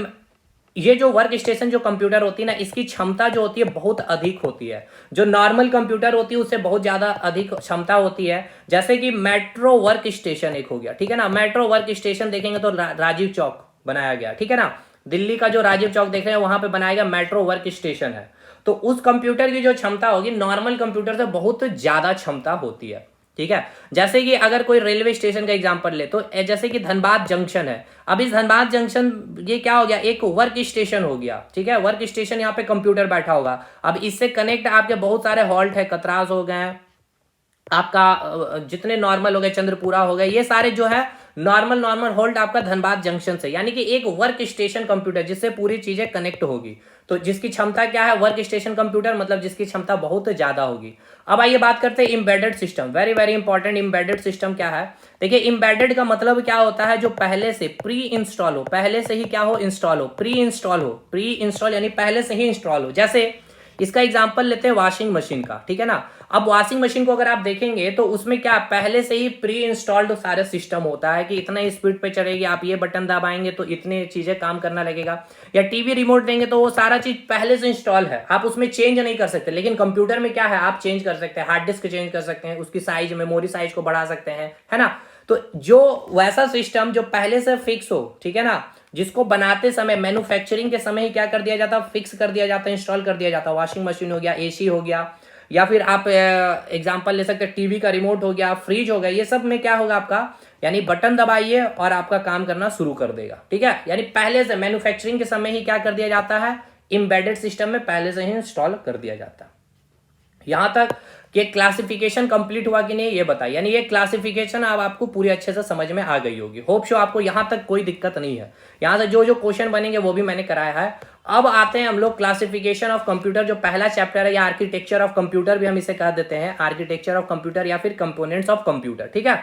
ये जो वर्क स्टेशन जो कंप्यूटर होती है ना, इसकी क्षमता जो होती है बहुत अधिक होती है। जो नॉर्मल कंप्यूटर होती है उससे बहुत ज्यादा अधिक क्षमता होती है। जैसे कि मेट्रो वर्क स्टेशन एक हो गया, ठीक है ना। मेट्रो वर्क स्टेशन देखेंगे तो राजीव चौक बनाया गया, ठीक है ना। दिल्ली का जो राजीव चौक देख रहे हैं वहां पे बनाया गया मेट्रो वर्क स्टेशन है। तो उस कंप्यूटर की जो क्षमता होगी नॉर्मल कंप्यूटर से बहुत ज्यादा क्षमता होती है। ठीक है, जैसे कि अगर कोई रेलवे स्टेशन का एग्जांपल ले तो जैसे कि धनबाद जंक्शन है। अब इस धनबाद जंक्शन ये क्या हो गया, एक वर्क स्टेशन हो गया। ठीक है, वर्क स्टेशन यहाँ पे कंप्यूटर बैठा होगा। अब इससे कनेक्ट आपके बहुत सारे हॉल्ट है, कतरास हो गए, आपका जितने नॉर्मल हो गए, चंद्रपुरा हो गए, ये सारे जो है नॉर्मल होल्ड आपका धनबाद जंक्शन से, यानी कि एक वर्क स्टेशन कंप्यूटर जिससे पूरी चीजें कनेक्ट होगी। तो जिसकी क्षमता क्या है, वर्क स्टेशन कंप्यूटर मतलब जिसकी क्षमता बहुत ज्यादा होगी। अब आइए बात करते हैं embedded system, very very important. Embedded system क्या है, देखिए एम्बेडेड का मतलब क्या होता है, जो पहले से प्री इंस्टॉल हो, पहले से ही क्या हो, इंस्टॉल हो, प्री इंस्टॉल यानी पहले से ही इंस्टॉल हो। जैसे इसका एग्जांपल लेते हैं वॉशिंग मशीन का, ठीक है ना। अब वॉशिंग मशीन को अगर आप देखेंगे तो उसमें क्या पहले से ही प्री इंस्टॉल्ड सारे सिस्टम होता है कि इतना स्पीड पे चलेगी, आप ये बटन दबाएंगे तो इतनी चीजें काम करना लगेगा। या टीवी रिमोट देंगे तो वो सारा चीज पहले से इंस्टॉल है, आप उसमें चेंज नहीं कर सकते। लेकिन कंप्यूटर में क्या है, आप चेंज कर सकते हैं, हार्ड डिस्क चेंज कर सकते हैं, उसकी साइज, मेमोरी साइज को बढ़ा सकते हैं, है ना। तो जो वैसा सिस्टम जो पहले से फिक्स हो, ठीक है ना, जिसको बनाते समय मैन्युफैक्चरिंग के समय ही क्या कर दिया जाता, फिक्स कर दिया जाता, इंस्टॉल कर दिया जाता। वॉशिंग मशीन हो गया, एसी हो गया, या फिर आप एग्जांपल ले सकते हैं टीवी का रिमोट हो गया, फ्रिज हो गया, ये सब में क्या होगा आपका, यानी बटन दबाइए और आपका काम करना शुरू कर देगा, ठीक है। यानी पहले से मैन्युफैक्चरिंग के समय ही क्या कर दिया जाता है, एम्बेडेड सिस्टम में पहले से ही इंस्टॉल कर दिया जाता है। यहां तक कि क्लासिफिकेशन कंप्लीट हुआ कि नहीं ये बताइए, यानी ये क्लासिफिकेशन अब आपको पूरी अच्छे से समझ में आ गई होगी। होप शो आपको यहां तक कोई दिक्कत नहीं है। यहां से जो जो क्वेश्चन बनेंगे वो भी मैंने कराया है। अब आते हैं हम लोग क्लासिफिकेशन ऑफ कंप्यूटर, जो पहला चैप्टर है, या आर्किटेक्चर ऑफ कंप्यूटर भी हम इसे कह देते हैं, आर्किटेक्चर ऑफ कंप्यूटर या फिर कंपोनेंट्स ऑफ कंप्यूटर, ठीक है।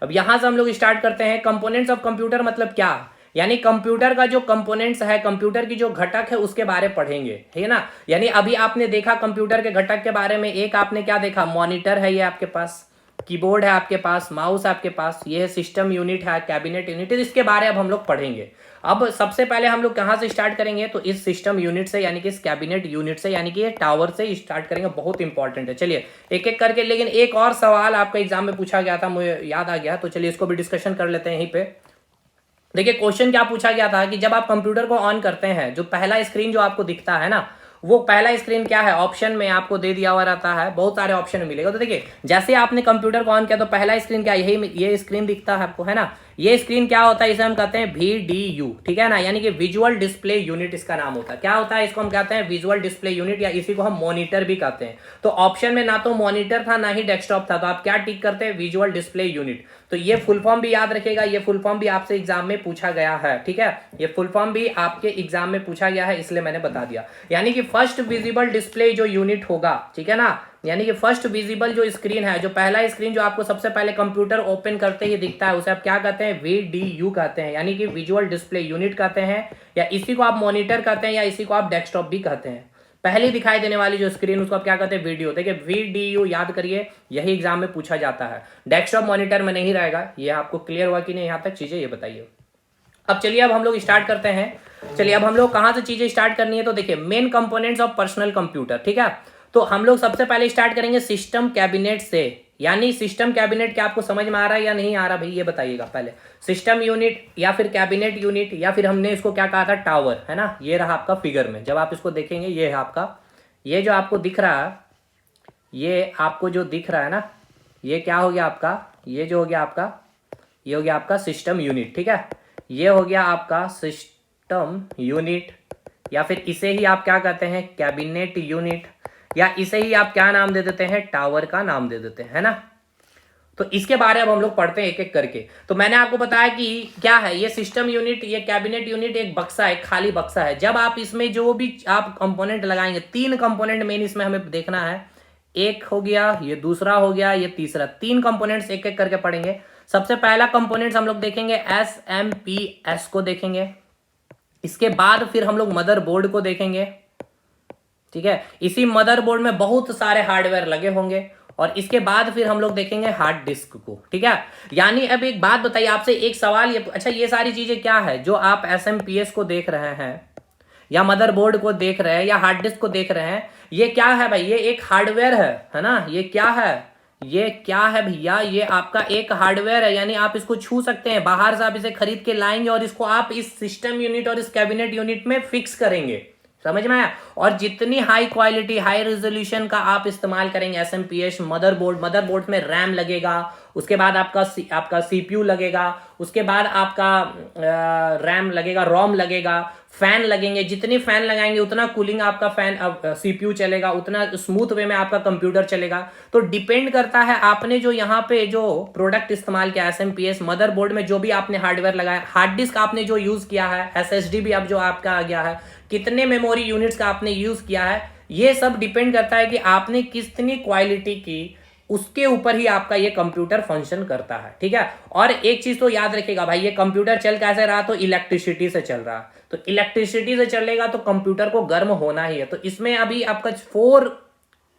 अब यहां से हम लोग स्टार्ट करते हैं। कंपोनेंट्स ऑफ कंप्यूटर मतलब क्या, यानी कंप्यूटर का जो कंपोनेंट्स है, कंप्यूटर की जो घटक है उसके बारे पढ़ेंगे, ठीक है ना। यानी अभी आपने देखा कंप्यूटर के घटक के बारे में, एक आपने क्या देखा, मॉनिटर है ये आपके पास, कीबोर्ड है आपके पास, माउस आपके पास, ये सिस्टम यूनिट है, कैबिनेट यूनिट, इसके बारे अब हम लोग पढ़ेंगे। अब सबसे पहले हम लोग कहाँ से स्टार्ट करेंगे, तो इस सिस्टम यूनिट से, यानी कि इस कैबिनेट यूनिट से, यानी कि ये टावर से स्टार्ट करेंगे। बहुत इंपॉर्टेंट है, चलिए एक एक करके। लेकिन एक और सवाल आपका एग्जाम में पूछा गया था, मुझे याद आ गया, तो चलिए इसको भी डिस्कशन कर लेते हैं यहीं पे। देखिए क्वेश्चन क्या पूछा गया था कि जब आप कंप्यूटर को ऑन करते हैं, जो पहला स्क्रीन जो आपको दिखता है ना, वो पहला स्क्रीन क्या है, ऑप्शन में आपको दे दिया हुआ रहता है, बहुत सारे ऑप्शन मिलेगा। तो देखिए जैसे आपने कंप्यूटर को ऑन किया तो पहला स्क्रीन क्या, यही ये स्क्रीन दिखता है आपको, है ना। ये स्क्रीन क्या होता है, इसे हम कहते हैं VDU, ठीक है ना, यानी कि विजुअल डिस्प्ले यूनिट इसका नाम होता है। क्या होता है, इसको हम कहते हैं विजुअल डिस्प्ले यूनिट, या इसी को हम मॉनिटर भी कहते हैं। तो ऑप्शन में ना तो मॉनिटर था ना ही डेस्कटॉप था, तो आप क्या टिक करते हैं, विजुअल डिस्प्ले यूनिट। तो ये फुल फॉर्म भी याद रखेगा, ये फुल फॉर्म भी आपसे एग्जाम में पूछा गया है, ठीक है। ये फुल फॉर्म भी आपके एग्जाम में पूछा गया है, इसलिए मैंने बता दिया। यानी कि फर्स्ट विजिबल डिस्प्ले जो यूनिट होगा, ठीक है ना, यानी कि फर्स्ट विजिबल जो स्क्रीन है, जो पहला स्क्रीन जो आपको सबसे पहले कंप्यूटर ओपन करते ही दिखता है, उसे आप क्या कहते हैं, VDU कहते हैं, यानी कि विजुअल डिस्प्ले यूनिट कहते हैं, या इसी को आप मॉनिटर कहते हैं, या इसी को आप डेस्कटॉप भी कहते हैं। पहले दिखाई देने वाली जो स्क्रीन उसको आप क्या कहते हैं, वीडियो। देखिए VDU याद करिए, यही एग्जाम में पूछा जाता है, डेस्कटॉप मॉनिटर में नहीं रहेगा। ये आपको क्लियर हुआ कि नहीं, यहाँ तक चीजें ये बताइए। अब चलिए अब हम लोग स्टार्ट करते हैं। चलिए अब हम लोग कहाँ से चीजें स्टार्ट करनी है, तो देखिए main components of personal computer, ठीक है। तो हम लोग सबसे पहले स्टार्ट करेंगे सिस्टम कैबिनेट से। यानी सिस्टम कैबिनेट क्या आपको समझ में आ रहा है या नहीं आ रहा भाई, ये बताइएगा पहले। सिस्टम यूनिट या फिर कैबिनेट यूनिट, या फिर हमने इसको क्या कहा था, टावर, है ना। ये रहा आपका फिगर में, जब आप इसको देखेंगे ये है आपका, ये जो आपको दिख रहा है, ये आपको जो दिख रहा है ना, ये क्या हो गया आपका, ये जो हो गया आपका, ये हो गया आपका सिस्टम यूनिट, ठीक है। ये हो गया आपका सिस्टम यूनिट, या फिर इसे ही आप क्या कहते हैं, कैबिनेट यूनिट, या इसे ही आप क्या नाम दे देते हैं, टावर का नाम दे देते हैं, है ना। तो इसके बारे में हम लोग पढ़ते हैं एक एक करके। तो मैंने आपको बताया कि क्या है ये सिस्टम यूनिट, ये कैबिनेट यूनिट एक बक्सा है, खाली बक्सा है। जब आप इसमें जो भी आप कंपोनेंट लगाएंगे, 3 कंपोनेंट मेन इसमें हमें देखना है, एक हो गया, ये दूसरा हो गया, ये तीसरा, 3 कंपोनेंट्स एक एक करके पढ़ेंगे। सबसे पहला कंपोनेंट्स हम लोग देखेंगे SMPS को देखेंगे, इसके बाद फिर हम लोग मदरबोर्ड को देखेंगे, ठीक है। इसी मदरबोर्ड में बहुत सारे हार्डवेयर लगे होंगे, और इसके बाद फिर हम लोग देखेंगे हार्ड डिस्क को, ठीक है। यानी अब एक बात बताइए आपसे, एक सवाल ये, अच्छा ये सारी चीजें क्या है जो आप SMPS को देख रहे हैं, या मदरबोर्ड को देख रहे हैं, या हार्ड डिस्क को देख रहे हैं, ये क्या है भाई, ये एक हार्डवेयर है ना। ये क्या है, ये क्या है भैया, ये आपका एक हार्डवेयर है। यानी आप इसको छू सकते हैं, बाहर से आप इसे खरीद के लाएंगे और इसको आप इस सिस्टम यूनिट और इस कैबिनेट यूनिट में फिक्स करेंगे, समझ में आया। और जितनी हाई क्वालिटी हाई रेजोल्यूशन का आप इस्तेमाल करेंगे SMPS मदरबोर्ड में रैम लगेगा, उसके बाद आपका सीपीयू लगेगा, उसके बाद आपका रैम लगेगा, रोम लगेगा, फैन लगेंगे। जितनी फैन लगाएंगे उतना कूलिंग आपका फैन सीपीयू चलेगा, उतना स्मूथ वे में आपका कंप्यूटर चलेगा। तो डिपेंड करता है आपने जो यहाँ पे जो प्रोडक्ट इस्तेमाल किया, एसएमपीएस मदरबोर्ड में जो भी आपने हार्डवेयर लगाया, हार्ड डिस्क आपने जो यूज किया है, एसएसडी भी अब जो आपका आ गया है, कितने मेमोरी यूनिट्स का आपने यूज किया है, ये सब डिपेंड करता है कि आपने कितनी क्वालिटी की, उसके ऊपर ही आपका ये कंप्यूटर फंक्शन करता है। ठीक है, और एक चीज तो याद रखिएगा भाई, ये कंप्यूटर चल कैसे रहा, तो इलेक्ट्रिसिटी से चल रहा, तो इलेक्ट्रिसिटी से चलेगा तो कंप्यूटर को गर्म होना ही है। तो इसमें अभी आपका 4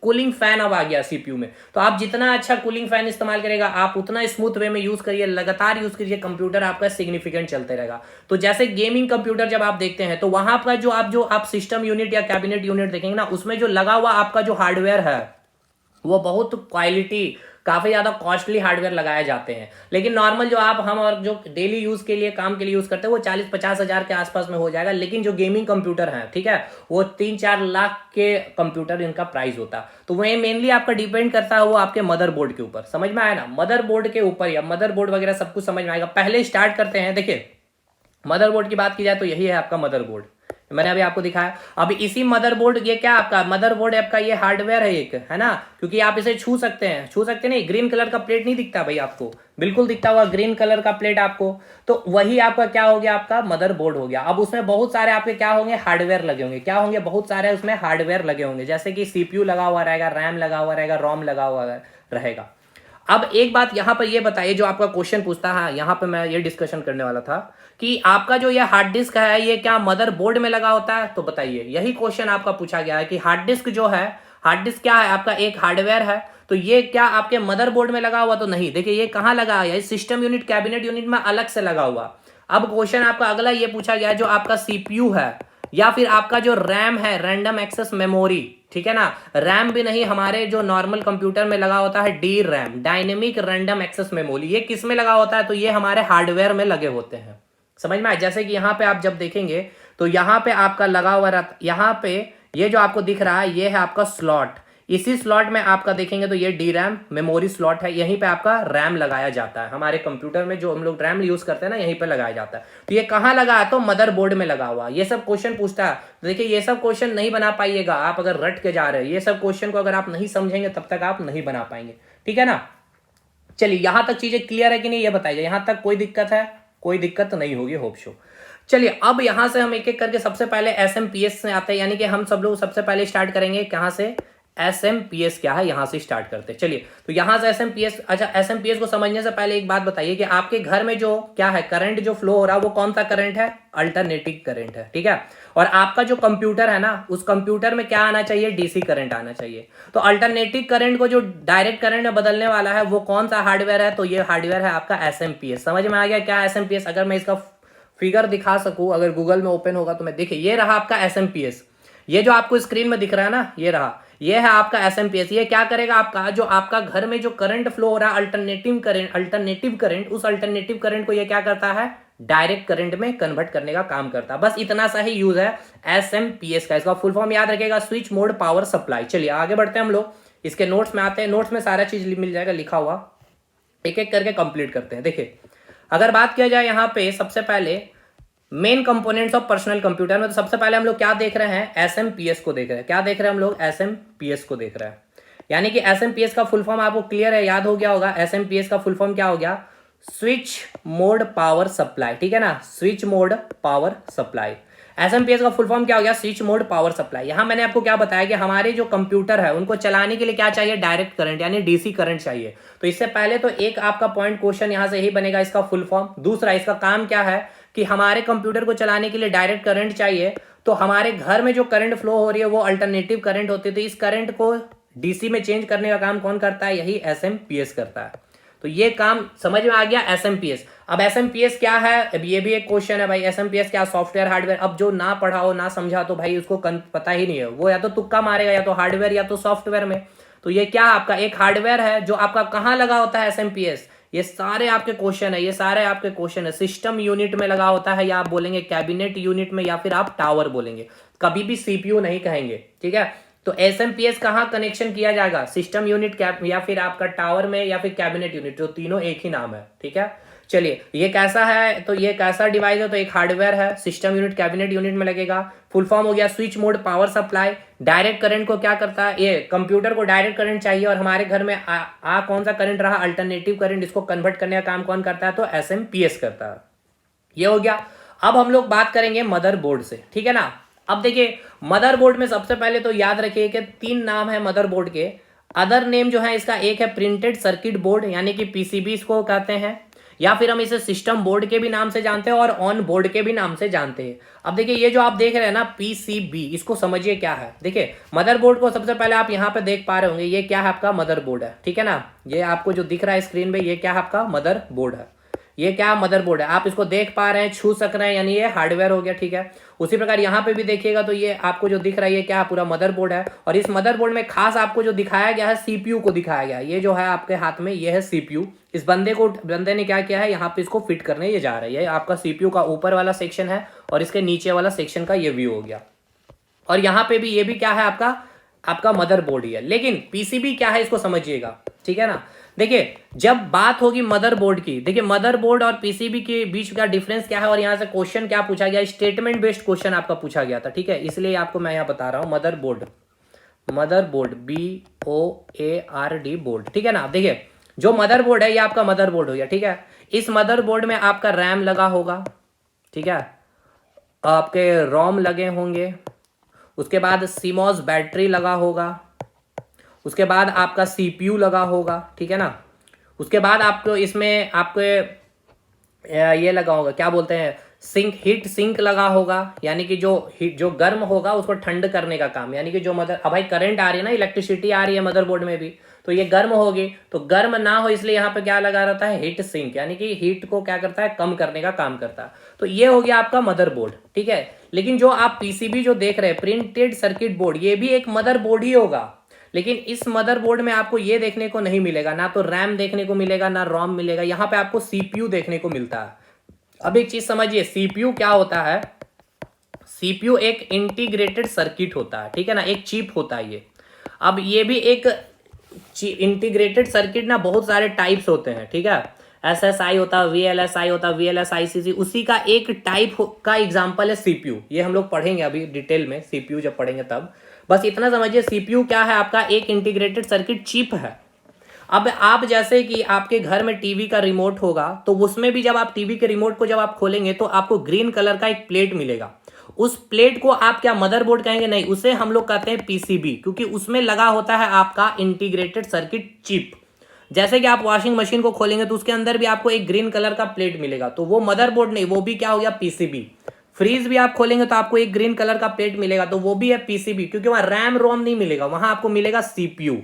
कूलिंग फैन अब आ गया सीपीयू में। तो आप जितना अच्छा कूलिंग फैन इस्तेमाल करेगा, आप उतना स्मूथ वे में यूज करिए, लगातार यूज कीजिए, कंप्यूटर आपका सिग्निफिकेंट चलते रहेगा। तो जैसे गेमिंग कंप्यूटर जब आप देखते हैं, तो वहां पर जो आप सिस्टम यूनिट या कैबिनेट यूनिट देखेंगे ना, उसमें जो लगा हुआ आपका जो हार्डवेयर है वो बहुत क्वालिटी, काफी ज्यादा कॉस्टली हार्डवेयर लगाए जाते हैं। लेकिन नॉर्मल जो हम और जो डेली यूज के लिए, काम के लिए यूज करते हैं, वो 40-50 हजार के आसपास में हो जाएगा। लेकिन जो गेमिंग कंप्यूटर है, ठीक है, वो 3-4 लाख के कंप्यूटर इनका प्राइस होता है। तो वह मेनली आपका डिपेंड करता है वो आपके मदरबोर्ड के ऊपर। समझ में आया ना, मदरबोर्ड के ऊपर, या मदरबोर्ड वगैरह सब कुछ समझ में आएगा। पहले स्टार्ट करते हैं, देखिए मदरबोर्ड की बात की जाए तो यही है आपका मदरबोर्ड, मैंने अभी आपको दिखाया। अब इसी मदरबोर्ड, ये क्या आपका मदरबोर्ड आपका ये हार्डवेयर है एक, है ना, क्योंकि आप इसे छू सकते हैं नहीं, ग्रीन कलर का प्लेट नहीं दिखता भाई आपको, बिल्कुल दिखता हुआ ग्रीन कलर का प्लेट आपको, तो वही आपका क्या हो गया, आपका मदरबोर्ड हो गया। अब उसमें बहुत सारे आपके क्या होंगे, हार्डवेयर लगे होंगे, क्या होंगे, बहुत सारे उसमें हार्डवेयर लगे होंगे, जैसे कि सीपीयू लगा हुआ रहेगा, रैम लगा हुआ रहेगा, रोम लगा हुआ रहेगा। अब एक बात यहां पर ये बताइए, जो आपका क्वेश्चन पूछता है, यहां पर मैं ये डिस्कशन करने वाला था कि आपका जो ये हार्ड डिस्क है, ये क्या मदरबोर्ड में लगा होता है? तो बताइए, यही क्वेश्चन आपका पूछा गया है कि हार्ड डिस्क जो है, हार्ड डिस्क क्या है, आपका एक हार्डवेयर है, तो ये क्या आपके मदरबोर्ड में लगा हुआ? तो नहीं, देखिए ये कहां लगा है, सिस्टम यूनिट, कैबिनेट यूनिट में अलग से लगा हुआ। अब क्वेश्चन आपका अगला ये पूछा गया, जो आपका सीपीयू है या फिर आपका जो रैम है, रैंडम एक्सेस मेमोरी, ठीक है ना, रैम भी नहीं, हमारे जो नॉर्मल कंप्यूटर में लगा होता है D RAM, dynamic random access memory, ये किस में लगा होता है? तो ये हमारे हार्डवेयर में लगे होते हैं। समझ में आए? जैसे कि यहाँ पे आप जब देखेंगे तो यहाँ पे आपका लगा हुआ रहता, यहाँ पे ये जो आपको दिख रहा है, ये है आपका स्लॉट। इसी स्लॉट में आपका देखेंगे तो ये डी रैम मेमोरी स्लॉट है, यहीं पे आपका रैम लगाया जाता है। हमारे कंप्यूटर में जो हम लोग रैम यूज करते हैं ना, यहीं पे लगाया जाता है। तो ये कहाँ लगा है? तो मदरबोर्ड में लगा हुआ। ये सब क्वेश्चन पूछता है, तो देखिए ये सब क्वेश्चन नहीं बना पाइएगा आप अगर रट के जा रहे हैं। ये सब क्वेश्चन को अगर आप नहीं समझेंगे तब तक आप नहीं बना पाएंगे, ठीक है ना। चलिए यहां तक चीजें क्लियर है कि नहीं, ये बताइए, यहां तक कोई दिक्कत है? कोई दिक्कत तो नहीं होगी, होप शो। चलिए अब यहां से हम एक एक करके सबसे पहले एसएमपीएस से आते हैं, यानी कि हम सब लोग सबसे पहले स्टार्ट करेंगे कहां से, एसएमपीएस क्या है, यहां से स्टार्ट करते हैं। चलिए तो यहां से एसएमपीएस, अच्छा एसएमपीएस को समझने से पहले एक बात बताइए कि आपके घर में जो क्या है, करंट जो फ्लो हो रहा है वो कौन सा करंट है? अल्टरनेटिव करंट है, ठीक है। और आपका जो कंप्यूटर है ना, उस कंप्यूटर में क्या आना चाहिए? डीसी करंट आना चाहिए। तो अल्टरनेटिव करंट को जो डायरेक्ट करंट में बदलने वाला है वो कौन सा हार्डवेयर है? तो ये हार्डवेयर है आपका एसएमपीएस। समझ में आ गया क्या एसएमपीएस? अगर मैं इसका फिगर दिखा सकूं, अगर गूगल में ओपन होगा तो मैं, देखिए ये रहा आपका एसएमपीएस, ये जो आपको स्क्रीन में दिख रहा है ना, ये रहा, ये है आपका एसएमपीएस। ये क्या करेगा? आपका जो आपका घर में जो करंट फ्लो हो रहा है, अल्टरनेटिव करंट, उस अल्टरनेटिव करंट को ये क्या करता है? डायरेक्ट करंट में कन्वर्ट करने का काम करता है। बस इतना सा ही यूज है एसएमपीएस का। इसका फुल फॉर्म याद रखिएगा, स्विच मोड पावर सप्लाई। चलिए आगे बढ़ते हैं हम लोग, इसके नोट्स में आते हैं। नोट्स में सारा चीज मिल जाएगा लिखा हुआ, एक एक करके कंप्लीट करते हैं। देखिए अगर बात किया जाए यहाँ पे सबसे पहले main components of personal computer में, तो सबसे पहले हम लोग क्या देख रहे हैं? एसएमपीएस को देख रहे हैं। क्या देख रहे हैं हम लोग? एसएमपीएस को देख रहे हैं। यानी कि एसएमपीएस का फुल फॉर्म आपको क्लियर है, याद हो गया होगा। एसएमपीएस का फुल फॉर्म क्या हो गया? स्विच मोड पावर सप्लाई, ठीक है ना, switch mode power supply. SMPS का फुल फॉर्म क्या हो गया? Switch mode power supply. यहां मैंने आपको क्या बताया कि हमारे जो कंप्यूटर है उनको चलाने के लिए क्या चाहिए? डायरेक्ट करंट यानी डीसी करंट चाहिए। तो इससे पहले तो एक आपका पॉइंट क्वेश्चन यहां से यही बनेगा, इसका फुल फॉर्म। दूसरा, इसका काम क्या है कि हमारे कंप्यूटर को चलाने के लिए डायरेक्ट करंट चाहिए, तो हमारे घर में जो करंट फ्लो हो रही है वो अल्टरनेटिव करंट होती है, तो इस करंट को डीसी में चेंज करने का काम कौन करता है? यही एसएमपीएस करता है। तो ये काम समझ में आ गया, एसएमपीएस। अब एसएमपीएस क्या है? अब ये भी एक क्वेश्चन है भाई, एसएमपीएस क्या? Software hardware. अब जो ना पढ़ा हो, ना समझा, तो भाई उसको पता ही नहीं है, वो या तो तुक्का मारेगा, या तो हार्डवेयर या तो सॉफ्टवेयर में। तो ये क्या आपका एक हार्डवेयर है जो आपका कहां लगा होता है? एसएमपीएस। ये सारे आपके क्वेश्चन है, ये सारे आपके क्वेश्चन है। सिस्टम यूनिट में लगा होता है, या आप बोलेंगे कैबिनेट यूनिट में, या फिर आप टावर बोलेंगे, कभी भी सीपीयू नहीं कहेंगे, ठीक है। तो एसएमपीएस कहाँ कनेक्शन किया जाएगा, सिस्टम यूनिट या फिर आपका टावर में या फिर कैबिनेट यूनिट, जो तीनों एक ही नाम है, ठीक है। चलिए ये कैसा है, तो ये कैसा डिवाइस है, तो एक हार्डवेयर है, सिस्टम यूनिट कैबिनेट यूनिट में लगेगा। फुल फॉर्म हो गया switch mode power supply. Direct current को क्या करता है, ये कंप्यूटर को डायरेक्ट करंट चाहिए और हमारे घर में कौन सा करंट रहा, अल्टरनेटिव करंट, इसको कन्वर्ट करने का काम कौन करता है, तो एसएमपीएस करता है। ये हो गया। अब हम लोग बात करेंगे मदरबोर्ड से, ठीक है ना। अब देखिए मदरबोर्ड में सबसे पहले तो याद रखिए कि 3 नाम है मदरबोर्ड के। अदर नेम जो है इसका, एक है प्रिंटेड सर्किट बोर्ड यानी कि पीसीबी इसको कहते हैं, या फिर हम इसे सिस्टम बोर्ड के भी नाम से जानते हैं और ऑन बोर्ड के भी नाम से जानते हैं। अब देखिए ये जो आप देख रहे हैं ना पीसीबी, इसको समझिए क्या है। देखिए मदरबोर्ड को सबसे पहले आप यहाँ पे देख पा रहे होंगे, ये क्या है आपका मदरबोर्ड है, ठीक है ना। ये आपको जो दिख रहा है स्क्रीन पे, ये क्या है आपका मदरबोर्ड है। ये क्या मदरबोर्ड है, आप इसको देख पा रहे हैं, छू सक रहे हैं, यानी ये हार्डवेयर हो गया, ठीक है। उसी प्रकार यहाँ पे भी देखिएगा तो ये आपको जो दिख रहा है ये क्या पूरा मदरबोर्ड है। और इस मदरबोर्ड में खास आपको जो दिखाया गया है सीपीयू को दिखाया गया है। ये जो है आपके हाथ में ये है सीपीयू। इस बंदे ने क्या किया है, यहाँ पे इसको फिट करने ये जा रहा है। ये आपका सीपीयू का ऊपर वाला सेक्शन है और इसके नीचे वाला सेक्शन का ये व्यू हो गया। और यहाँ पे भी ये भी क्या है आपका मदरबोर्ड ही है। लेकिन पीसीबी क्या है इसको समझिएगा, ठीक है ना। देखिए जब बात होगी मदरबोर्ड की, देखिए मदरबोर्ड और पीसीबी के बीच का डिफरेंस क्या है, और यहाँ से क्वेश्चन क्या पूछा गया, स्टेटमेंट बेस्ड क्वेश्चन आपका पूछा गया था, ठीक है। इसलिए आपको मैं यहाँ बता रहा हूँ मदरबोर्ड BOARD बोर्ड, ठीक है ना। देखिए जो मदरबोर्ड है ये आपका मदरबोर्ड हो गया, ठीक है। इस मदरबोर्ड में आपका रैम लगा होगा, ठीक है, आपके रोम लगे होंगे, उसके बाद सीमॉस बैटरी लगा होगा, उसके बाद आपका सीपीयू लगा होगा, ठीक है ना। उसके बाद आपको इसमें आपके ये लगा होगा, क्या बोलते हैं, हीट सिंक लगा होगा, यानी कि जो गर्म होगा उसको ठंड करने का काम, यानी कि जो अब भाई करंट आ रही है ना, इलेक्ट्रिसिटी आ रही है मदरबोर्ड में भी, तो ये गर्म होगी, तो गर्म ना हो इसलिए यहाँ पे क्या लगा रहता है, हीट सिंक, यानी कि हीट को क्या करता है, कम करने का काम करता है। तो ये हो गया आपका मदरबोर्ड, ठीक है। लेकिन जो आप पीसीबी जो देख रहे हैं, प्रिंटेड सर्किट बोर्ड, ये भी एक मदरबोर्ड ही होगा। लेकिन इस मदरबोर्ड में आपको ये देखने को नहीं मिलेगा, ना तो रैम देखने को मिलेगा, ना रोम मिलेगा, यहाँ पे आपको सीपीयू देखने को मिलता है। अब एक चीज समझिए, सीपीयू क्या होता है, सीपीयू एक इंटीग्रेटेड सर्किट होता है, ठीक है ना, एक चिप होता है ये। अब ये भी एक इंटीग्रेटेड सर्किट ना बहुत सारे टाइप्स होते हैं, ठीक है। एसएसआई होता है, वीएलएसआई होता है, वीएलएसआईसीसी, उसी का एक टाइप का एग्जांपल है सीपीयू। ये हम लोग पढ़ेंगे अभी डिटेल में, सीपीयू जब पढ़ेंगे तब। बस इतना समझिए सीपीयू क्या है, आपका एक इंटीग्रेटेड सर्किट चिप है। अब आप जैसे कि आपके घर में टीवी का रिमोट होगा, तो उसमें भी जब आप टीवी के रिमोट को जब आप खोलेंगे तो आपको ग्रीन कलर का एक प्लेट मिलेगा। उस प्लेट को आप क्या मदरबोर्ड कहेंगे, नहीं, उसे हम लोग कहते हैं पीसीबी, क्योंकि उसमें लगा होता है आपका इंटीग्रेटेड सर्किट चिप। जैसे कि आप वॉशिंग मशीन को खोलेंगे तो उसके अंदर भी आपको एक ग्रीन कलर का प्लेट मिलेगा, तो वो मदरबोर्ड नहीं, वो भी क्या हो गया, पीसीबी। फ्रीज भी आप खोलेंगे तो आपको एक ग्रीन कलर का प्लेट मिलेगा, तो वो भी है पीसीबी, क्योंकि वहां रैम रोम नहीं मिलेगा, वहां आपको मिलेगा सीपीयू।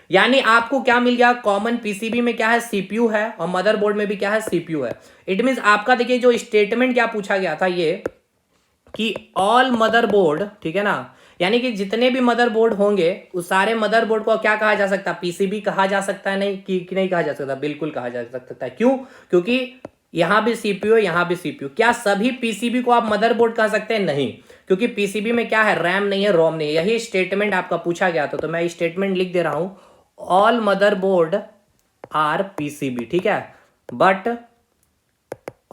यानी आपको क्या मिल गया, कॉमन पीसीबी में क्या है, सीपीयू है, और मदरबोर्ड में भी क्या है, सीपीयू है। इट मींस आपका देखिए जो स्टेटमेंट क्या पूछा गया था, ये कि ऑल मदरबोर्ड, ठीक है ना, यानी कि जितने भी मदरबोर्ड होंगे उस सारे मदरबोर्ड को क्या कहा जा सकता है, पीसीबी कहा जा सकता है, नहीं कि नहीं कहा जा सकता, बिल्कुल कहा जा सकता है। क्यों, क्योंकि यहां भी सीपीयू, यहां भी सीपीयू। क्या सभी पीसीबी को आप मदरबोर्ड कह सकते हैं, नहीं, क्योंकि पीसीबी में क्या है, रैम नहीं है, रोम नहीं है। यही स्टेटमेंट आपका पूछा गया था, तो मैं स्टेटमेंट लिख दे रहा हूं, ऑल मदरबोर्ड आर पीसीबी, ठीक है, but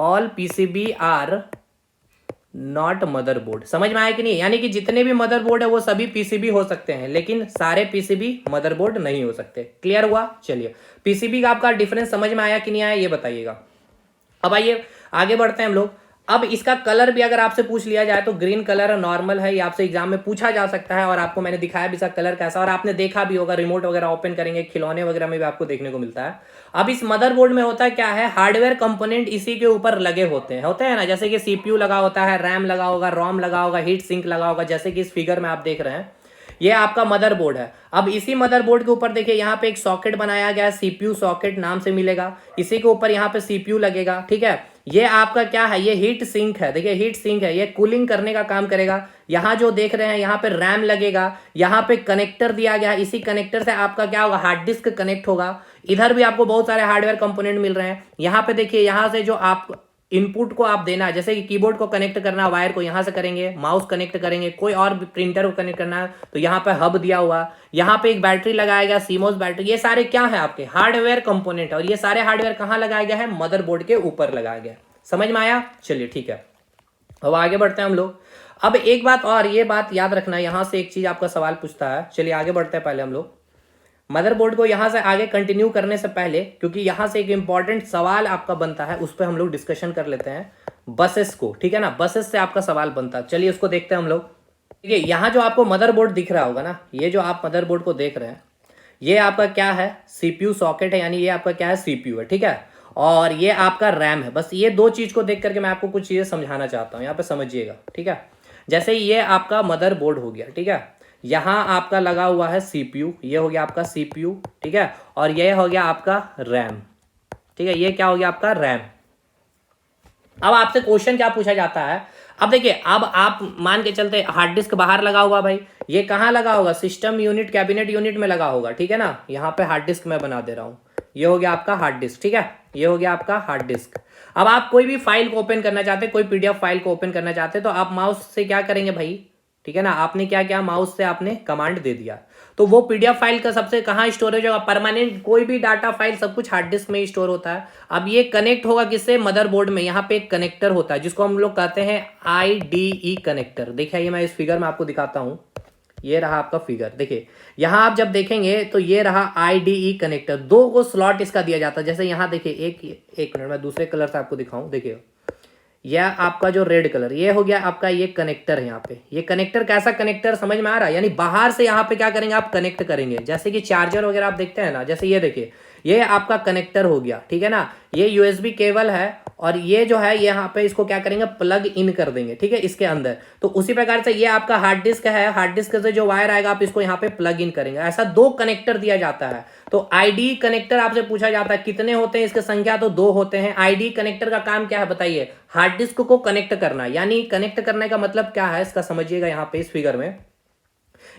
all PCB are not motherboard. समझ में आया कि नहीं, यानी कि जितने भी मदरबोर्ड है वो सभी पीसीबी हो सकते हैं, लेकिन सारे पीसीबी मदरबोर्ड नहीं हो सकते। क्लियर हुआ। चलिए पीसीबी का आपका डिफरेंस समझ में आया कि नहीं आया, ये बताइएगा। अब आइए आगे बढ़ते हैं हम लोग। अब इसका कलर भी अगर आपसे पूछ लिया जाए तो ग्रीन कलर नॉर्मल है, ये आपसे एग्जाम में पूछा जा सकता है, और आपको मैंने दिखाया भी इसका कलर कैसा, और आपने देखा भी होगा, रिमोट वगैरह ओपन करेंगे, खिलौने वगैरह में भी आपको देखने को मिलता है। अब इस मदरबोर्ड में होता है क्या है, हार्डवेयर कंपोनेंट इसी के ऊपर लगे होते हैं ना, जैसे कि सीपीयू लगा होता है, रैम लगा होगा, रोम लगा होगा, हीट सिंक लगा होगा, जैसे कि इस फिगर में आप देख रहे हैं, ये आपका मदरबोर्ड है। अब इसी मदरबोर्ड के ऊपर देखिए यहाँ पे एक सॉकेट बनाया गया है, सीपीयू सॉकेट नाम से मिलेगा, इसी के ऊपर यहाँ पे सीपीयू लगेगा, ठीक है। ये आपका क्या है, ये हीट सिंक है, देखिए हीट सिंक है, ये कूलिंग करने का काम करेगा। यहाँ जो देख रहे हैं यहाँ पे रैम लगेगा, यहाँ पे कनेक्टर दिया गया है, इसी कनेक्टर से आपका क्या होगा, हार्ड डिस्क कनेक्ट होगा। इधर भी आपको बहुत सारे हार्डवेयर कंपोनेंट मिल रहे हैं। यहाँ पे देखिए, यहाँ से जो आप इनपुट को आप देना है, जैसे कि कीबोर्ड को कनेक्ट करना, वायर को यहाँ से करेंगे, माउस कनेक्ट करेंगे, कोई और प्रिंटर को कनेक्ट करना है तो यहाँ पे हब दिया हुआ, यहाँ पे एक बैटरी लगाया गया, सीमोस बैटरी, ये सारे क्या है आपके हार्डवेयर कंपोनेंट है। और ये सारे हार्डवेयर कहाँ लगाया गया है, मदरबोर्ड के ऊपर लगाया गया। समझ में आया? चलिए ठीक है, अब आगे बढ़ते हैं हम लोग। अब एक बात और, ये बात याद रखना, यहां से एक चीज आपका सवाल पूछता है। चलिए आगे बढ़ते हैं। पहले हम लोग मदरबोर्ड को यहां से आगे कंटिन्यू करने से पहले, क्योंकि यहां से एक इंपॉर्टेंट सवाल आपका बनता है, उस पर हम लोग डिस्कशन कर लेते हैं बसेस को, ठीक है ना। बसेस से आपका सवाल बनता है, चलिए उसको देखते हैं हम लोग। ठीक है, यहाँ जो आपको मदरबोर्ड दिख रहा होगा ना, ये जो आप मदरबोर्ड को देख रहे हैं, ये आपका क्या है, सीपीयू सॉकेट है, यानी ये आपका क्या है, सीपीयू है, ठीक है। और ये आपका रैम है। बस ये दो चीज को देख करके मैं आपको कुछ चीजें समझाना चाहता हूँ, यहाँ पे समझिएगा, ठीक है। जैसे ये आपका मदरबोर्ड हो गया, ठीक है, यहाँ आपका लगा हुआ है सीपीयू, ये हो गया आपका सीपीयू, ठीक है, और ये हो गया आपका रैम, ठीक है, ये क्या हो गया आपका रैम। अब आपसे क्वेश्चन क्या पूछा जाता है, अब देखिए, अब आप मान के चलते हार्ड डिस्क बाहर लगा हुआ, भाई ये कहाँ लगा होगा, सिस्टम यूनिट, कैबिनेट यूनिट में लगा होगा, ठीक है ना। यहाँ पे हार्ड डिस्क मैं बना दे रहा हूँ, ये हो गया आपका हार्ड डिस्क, ठीक है, ये हो गया आपका हार्ड डिस्क। अब आप कोई भी फाइल को ओपन करना चाहते हैं, कोई पीडीएफ फाइल को ओपन करना चाहते हैं, तो आप माउस से क्या करेंगे भाई, ठीक है ना, आपने क्या किया, माउस से आपने कमांड दे दिया, तो वो पीडीएफ फाइल का सबसे कहाँ स्टोरेज होगा, परमानेंट, कोई भी डाटा फाइल सब कुछ हार्ड डिस्क में ही स्टोर होता है। अब ये कनेक्ट होगा किससे, मदरबोर्ड में। यहाँ पे एक कनेक्टर होता है जिसको हम लोग कहते हैं IDE कनेक्टर। देखिए मैं इस फिगर में आपको दिखाता हूँ, ये रहा आपका फिगर, देखिए यहाँ आप जब देखेंगे तो ये रहा IDE कनेक्टर, दो को स्लॉट इसका दिया जाता है। जैसे यहाँ देखिए, एक मिनट मैं दूसरे कलर से आपको दिखाऊं, देखिए यह आपका जो रेड कलर, ये हो गया आपका, ये कनेक्टर है। यहाँ पे ये कनेक्टर कैसा कनेक्टर, समझ में आ रहा है, यानी बाहर से यहाँ पे क्या करेंगे आप, कनेक्ट करेंगे। जैसे कि चार्जर वगैरह आप देखते हैं ना, जैसे ये देखिए, ये आपका कनेक्टर हो गया, ठीक है ना, ये USB केबल है, और ये जो है यहाँ पे इसको क्या करेंगे, प्लग इन कर देंगे, ठीक है, इसके अंदर। तो उसी प्रकार से ये आपका हार्ड डिस्क है, हार्ड डिस्क से जो वायर आएगा आप इसको यहाँ पे प्लग इन करेंगे। ऐसा दो कनेक्टर दिया जाता है। तो IDE कनेक्टर आपसे पूछा जाता है कितने होते हैं, इसकी संख्या तो दो होते हैं। IDE कनेक्टर का काम क्या है बताइए, हार्ड डिस्क को कनेक्ट करना। यानी कनेक्ट करने का मतलब क्या है, इसका समझिएगा। यहाँ पे इस फिगर में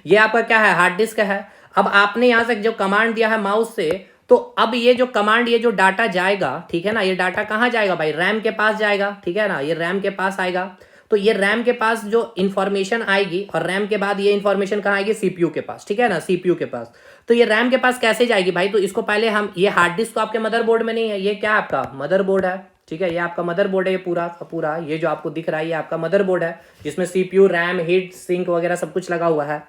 ये आपका क्या है, हार्ड डिस्क है। अब आपने यहां से जो कमांड दिया है माउस से, तो अब ये जो कमांड, ये जो डाटा जाएगा, ठीक है ना, ये डाटा कहां जाएगा भाई, रैम के पास जाएगा, ठीक है ना, ये रैम के पास आएगा। तो ये रैम के पास जो इंफॉर्मेशन आएगी, और रैम के बाद ये इंफॉर्मेशन कहां आएगी, CPU के पास, ठीक है ना, CPU के पास। तो ये रैम के पास कैसे जाएगी भाई, तो इसको पहले हम, ये हार्ड डिस्क तो आपके मदरबोर्ड में नहीं है, ये क्या आपका मदरबोर्ड है, ठीक है, ये आपका मदरबोर्ड है, ये पूरा का पूरा, ये जो आपको दिख रहा है ये आपका मदरबोर्ड है, जिसमें CPU, रैम, हीट सिंक वगैरह सब कुछ लगा हुआ है।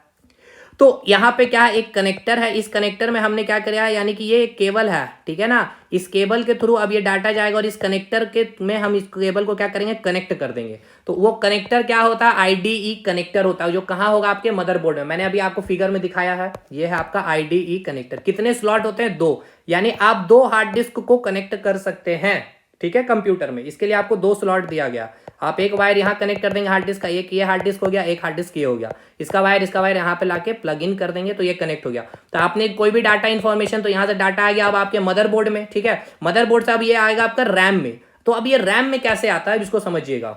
तो यहाँ पे क्या है, एक कनेक्टर है, इस कनेक्टर में हमने क्या किया है, यानी कि ये एक केबल है, ठीक है ना, इस केबल के थ्रू अब ये डाटा जाएगा, और इस कनेक्टर के में हम इस केबल को क्या करेंगे, कनेक्ट कर देंगे। तो वो कनेक्टर क्या होता है, IDE कनेक्टर होता है, जो कहाँ होगा, आपके मदरबोर्ड में। मैंने अभी आपको फिगर में दिखाया है, ये है आपका IDE कनेक्टर। कितने स्लॉट होते हैं, दो, यानी आप दो हार्ड डिस्क को कनेक्ट कर सकते हैं, ठीक है, कंप्यूटर में। इसके लिए आपको दो स्लॉट दिया गया, आप एक वायर यहाँ कनेक्ट कर देंगे हार्ड डिस्क का, एक ये हार्ड डिस्क हो गया, एक हार्ड डिस्क ये हो गया, इसका वायर यहाँ पे लाके प्लग इन कर देंगे, तो ये कनेक्ट हो गया। तो आपने कोई भी डाटा इन्फॉर्मेशन, तो यहाँ से डाटा आ गया अब आपके मदरबोर्ड में, ठीक है, मदरबोर्ड से अब ये आएगा आपका रैम में। तो अब ये रैम में कैसे आता है, इसको समझिएगा,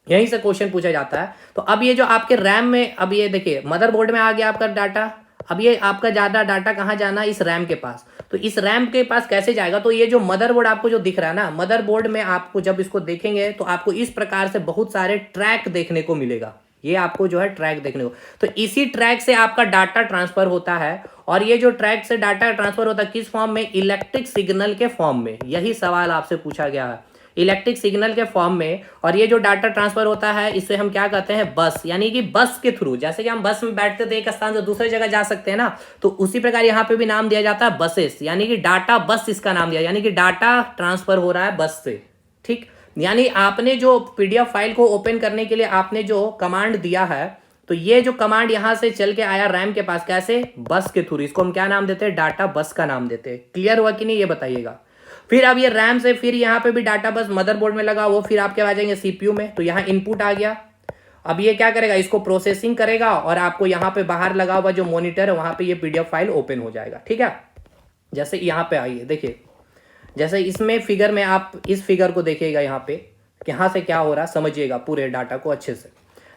यहीं से क्वेश्चन पूछा जाता है। तो अब ये जो आपके रैम में, अब ये देखिए मदरबोर्ड में आ गया आपका डाटा, अब ये आपका ज्यादा डाटा कहाँ जाना, इस रैम के पास। तो इस रैम के पास कैसे जाएगा, तो ये जो मदरबोर्ड आपको जो दिख रहा है ना, मदरबोर्ड में आपको जब इसको देखेंगे तो आपको इस प्रकार से बहुत सारे ट्रैक देखने को मिलेगा, ये आपको जो है ट्रैक देखने को। तो इसी ट्रैक से आपका डाटा ट्रांसफर होता है, और ये जो ट्रैक से डाटा ट्रांसफर होता है किस फॉर्म में, इलेक्ट्रिक सिग्नल के फॉर्म में। यही सवाल आपसे पूछा गया है, इलेक्ट्रिक सिग्नल के फॉर्म में। और ये जो डाटा ट्रांसफर होता है इसे हम क्या कहते हैं, बस, यानी कि बस के थ्रू। जैसे कि हम बस में बैठते थे, एक स्थान से दूसरे जगह जा सकते हैं ना, तो उसी प्रकार यहाँ पे भी नाम दिया जाता है बसेस, यानी कि डाटा बस इसका नाम दिया, यानी कि डाटा ट्रांसफर हो रहा है बस से, ठीक। यानी आपने जो PDF फाइल को ओपन करने के लिए आपने जो कमांड दिया है, तो ये जो कमांड यहां से चल के आया रैम के पास, कैसे, बस के थ्रू। इसको हम क्या नाम देते हैं, डाटा बस का नाम देते हैं। क्लियर हुआ कि नहीं, ये बताइएगा। फिर अब ये रैम से फिर यहाँ पे भी डाटा बस मदरबोर्ड में लगा, वो फिर आपके आ जाएंगे CPU में। तो यहाँ इनपुट आ गया, अब ये क्या करेगा, इसको प्रोसेसिंग करेगा, और आपको यहाँ पे बाहर लगा हुआ जो मॉनिटर है वहां पे ये PDF फाइल ओपन हो जाएगा, ठीक है। जैसे यहाँ पे आइए देखिए, जैसे इसमें फिगर में आप इस फिगर को देखिएगा, यहाँ पे यहाँ से क्या हो रहा है समझिएगा पूरे डाटा को अच्छे से।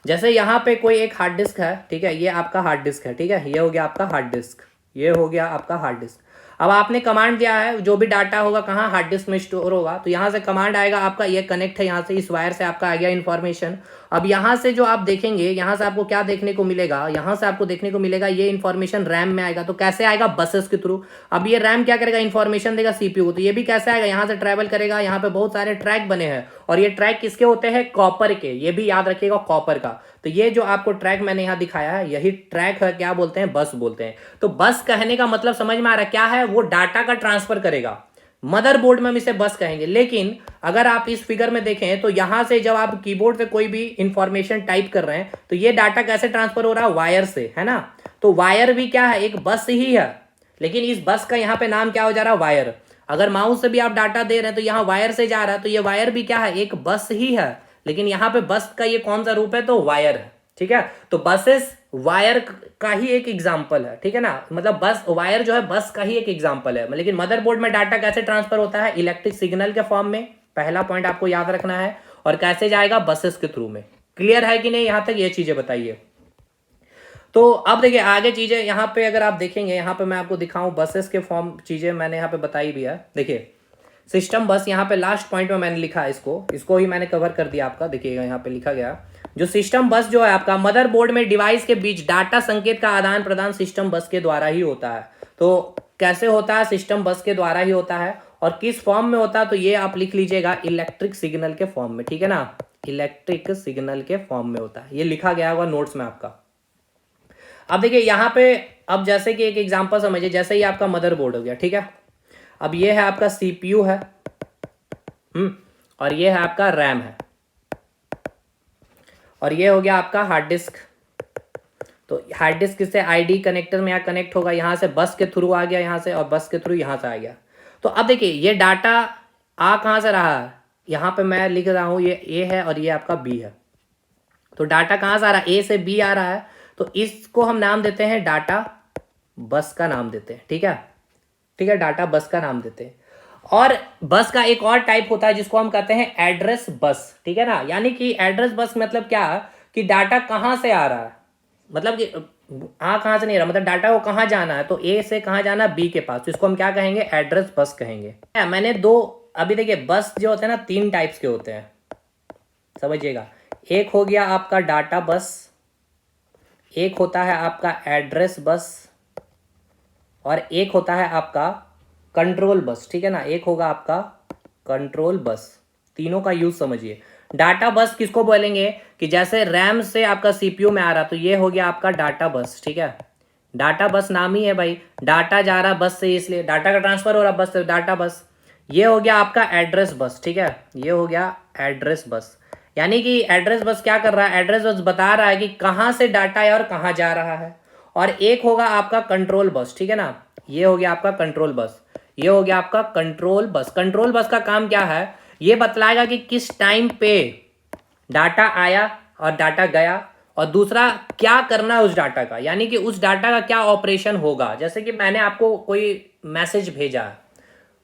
जैसे यहाँ पे कोई एक हार्ड डिस्क है, ठीक है, ये आपका हार्ड डिस्क है, ठीक है, ये हो गया आपका हार्ड डिस्क, ये हो गया आपका हार्ड डिस्क। अब आपने कमांड दिया है, जो भी डाटा होगा कहाँ हार्ड डिस्क में स्टोर होगा, तो यहाँ से कमांड आएगा आपका, ये कनेक्ट है यहाँ से, इस वायर से आपका आ गया इन्फॉर्मेशन। अब यहाँ से जो आप देखेंगे, यहाँ से आपको क्या देखने को मिलेगा, यहाँ से आपको देखने को मिलेगा ये इन्फॉर्मेशन रैम में आएगा। तो कैसे आएगा, बसेस के थ्रू। अब ये रैम क्या करेगा, इन्फॉर्मेशन देगा सीपीयू को, तो ये भी कैसे आएगा, यहाँ से ट्रैवल करेगा। यहाँ पे बहुत सारे ट्रैक बने हैं और ये ट्रैक किसके होते हैं, कॉपर के, ये भी याद रखिएगा, कॉपर का। तो ये जो आपको ट्रैक मैंने यहाँ दिखाया है, यही ट्रैक है, क्या बोलते हैं, बस बोलते हैं। तो बस कहने का मतलब समझ में आ रहा है क्या है, वो डाटा का ट्रांसफर करेगा। मदरबोर्ड में हम इसे बस कहेंगे, लेकिन अगर आप इस फिगर में देखें तो यहां से जब आप कीबोर्ड से कोई भी इंफॉर्मेशन टाइप कर रहे हैं तो ये डाटा कैसे ट्रांसफर हो रहा है, वायर से, है ना। तो वायर भी क्या है, एक बस ही है, लेकिन इस बस का यहाँ पे नाम क्या हो जा रहा है, वायर। अगर माउस से भी आप डाटा दे रहे हैं तो यहाँ वायर से जा रहा है, तो ये वायर भी क्या है, एक बस ही है, लेकिन यहाँ पे बस का ये कौन सा रूप है, तो वायर है, ठीक है। तो बसेस वायर का ही एक एग्जाम्पल है, ठीक है ना, मतलब बस वायर जो है बस का ही एक एग्जाम्पल है। लेकिन मदरबोर्ड में डाटा कैसे ट्रांसफर होता है, इलेक्ट्रिक सिग्नल के फॉर्म में, पहला पॉइंट आपको याद रखना है, और कैसे जाएगा, बसेस के थ्रू में। क्लियर है कि नहीं, यहां तक ये चीजें बताइए। तो अब देखिए आगे चीजें, यहाँ पे अगर आप देखेंगे, यहाँ पे मैं आपको दिखाऊं बसेस के फॉर्म, चीजें मैंने यहाँ पे बताई भी है। देखिए सिस्टम बस, यहाँ पे लास्ट पॉइंट में मैंने लिखा है, इसको ही मैंने कवर कर दिया आपका। देखिएगा यहाँ पे लिखा गया, जो सिस्टम बस जो है आपका, मदरबोर्ड में डिवाइस के बीच डाटा संकेत का आदान प्रदान सिस्टम बस के द्वारा ही होता है। तो कैसे होता है, सिस्टम बस के द्वारा ही होता है, और किस फॉर्म में होता है, तो ये आप लिख लीजिएगा, इलेक्ट्रिक सिग्नल के फॉर्म में, ठीक है ना, इलेक्ट्रिक सिग्नल के फॉर्म में होता है, ये लिखा गया होगा नोट्स में आपका। अब देखिए यहाँ पे, अब जैसे कि एक एग्जांपल समझिए, जैसे ही आपका मदरबोर्ड हो गया, ठीक है। अब ये है आपका सीपीयू है, और ये है आपका रैम है, और ये हो गया आपका हार्ड डिस्क। तो हार्ड डिस्क से आईडी कनेक्टर में यहाँ कनेक्ट होगा, यहाँ से बस के थ्रू आ गया यहाँ से, और बस के थ्रू यहाँ से आ गया। तो अब देखिए ये डाटा आ कहाँ से रहा है, यहाँ पे मैं लिख रहा हूँ, ये ए है और ये आपका बी है। तो डाटा कहाँ से आ रहा है, ए से बी आ रहा है, तो इसको हम नाम देते हैं डाटा बस का नाम देते हैं, ठीक है, ठीक है, डाटा बस का नाम देते हैं। और बस का एक और टाइप होता है जिसको हम कहते हैं एड्रेस बस, ठीक है ना। यानी कि एड्रेस बस मतलब क्या, कि डाटा कहाँ से आ रहा है, मतलब कि कहाँ से नहीं रहा, मतलब डाटा को कहाँ जाना है, तो ए से कहाँ जाना, बी के पास, तो इसको हम क्या कहेंगे, एड्रेस बस कहेंगे। मैंने दो, अभी देखिए बस जो होते हैं ना, 3 टाइप्स के होते हैं, समझिएगा। एक हो गया आपका डाटा बस, एक होता है आपका एड्रेस बस, और एक होता है आपका कंट्रोल बस, ठीक है ना, एक होगा आपका कंट्रोल बस। तीनों का यूज समझिए। डाटा बस किसको बोलेंगे, कि जैसे रैम से आपका सीपीयू में आ रहा, तो ये हो गया आपका डाटा बस, ठीक है। डाटा बस नाम ही है भाई, डाटा जा रहा बस से, इसलिए डाटा का ट्रांसफर हो रहा बस से, डाटा बस। ये हो गया आपका एड्रेस बस, ठीक है, ये हो गया एड्रेस बस। यानी कि एड्रेस बस क्या कर रहा है, एड्रेस बस बता रहा है कि कहाँ से डाटा है और कहाँ जा रहा है। और एक होगा आपका कंट्रोल बस, ठीक है ना, ये हो गया आपका कंट्रोल बस, ये हो गया आपका कंट्रोल बस। कंट्रोल बस का काम क्या है, ये बतलाएगा कि किस टाइम पे डाटा आया और डाटा गया, और दूसरा क्या करना है उस डाटा का, यानी कि उस डाटा का क्या ऑपरेशन होगा। जैसे कि मैंने आपको कोई मैसेज भेजा है,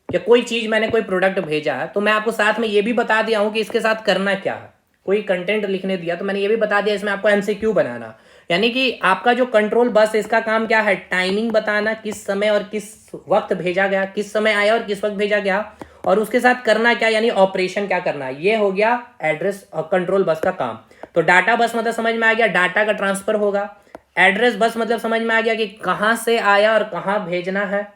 या कोई चीज मैंने कोई प्रोडक्ट भेजा है, तो मैं आपको साथ में ये भी बता दिया हूं कि इसके साथ करना क्या है। कोई कंटेंट लिखने दिया तो मैंने ये भी बता दिया इसमें आपको एमसीक्यू बनाना। यानी कि आपका जो कंट्रोल बस, इसका काम क्या है, टाइमिंग बताना, किस समय और किस वक्त भेजा गया, किस समय आया और किस वक्त भेजा गया, और उसके साथ करना क्या, यानी ऑपरेशन क्या करना है। ये हो गया एड्रेस और कंट्रोल बस का काम। तो डाटा बस मतलब समझ में आ गया, डाटा का ट्रांसफर होगा। एड्रेस बस मतलब समझ में आ गया कि कहां से आया और कहां भेजना है।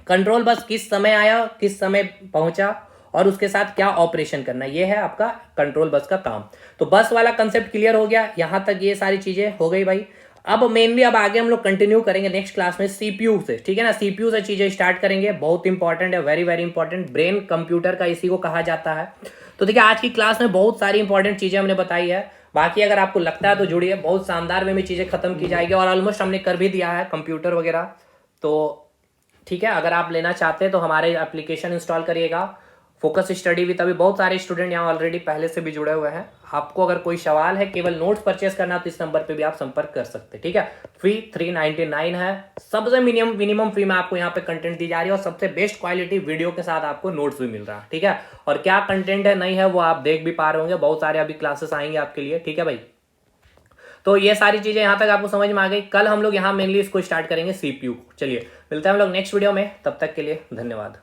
कंट्रोल बस किस समय आया, किस समय पहुंचा, और उसके साथ क्या ऑपरेशन करना, ये है आपका कंट्रोल बस का काम। तो बस वाला कंसेप्ट क्लियर हो गया, यहां तक ये सारी चीजें हो गई भाई। अब मेनली अब आगे हम लोग कंटिन्यू करेंगे नेक्स्ट क्लास में सीपीयू से, ठीक है ना, सीपीयू से चीजें स्टार्ट करेंगे। बहुत इंपॉर्टेंट है, very very important, brain computer का इसी को कहा जाता है। तो देखिए आज की क्लास में बहुत सारी इंपॉर्टेंट चीजें हमने बताई है। बाकी अगर आपको लगता है तो जुड़िए, बहुत शानदार वे में चीजें खत्म की जाएगी, और ऑलमोस्ट हमने कर भी दिया है कंप्यूटर वगैरह। तो ठीक है, अगर आप लेना चाहते हैं तो हमारे एप्लीकेशन इंस्टॉल करिएगा, फोकस स्टडी विद। अभी बहुत सारे स्टूडेंट यहाँ ऑलरेडी पहले से भी जुड़े हुए हैं। आपको अगर कोई सवाल है, केवल नोट्स परचेस करना, तो इस नंबर पे भी आप संपर्क कर सकते हैं, ठीक है। फी 399 है, सबसे मिनिमम फी में आपको यहाँ पे कंटेंट दी जा रही है, और सबसे बेस्ट क्वालिटी वीडियो के साथ आपको नोट्स भी मिल रहा है, ठीक है। और क्या कंटेंट है नहीं है वो आप देख भी पा रहे होंगे, बहुत सारे अभी क्लासेस आएंगे आपके लिए, ठीक है भाई। तो ये सारी चीज़ें यहाँ तक आपको समझ में आ गई। कल हम लोग यहाँ मेनली इसको स्टार्ट करेंगे CPU को। चलिए मिलते हैं हम लोग नेक्स्ट वीडियो में, तब तक के लिए धन्यवाद।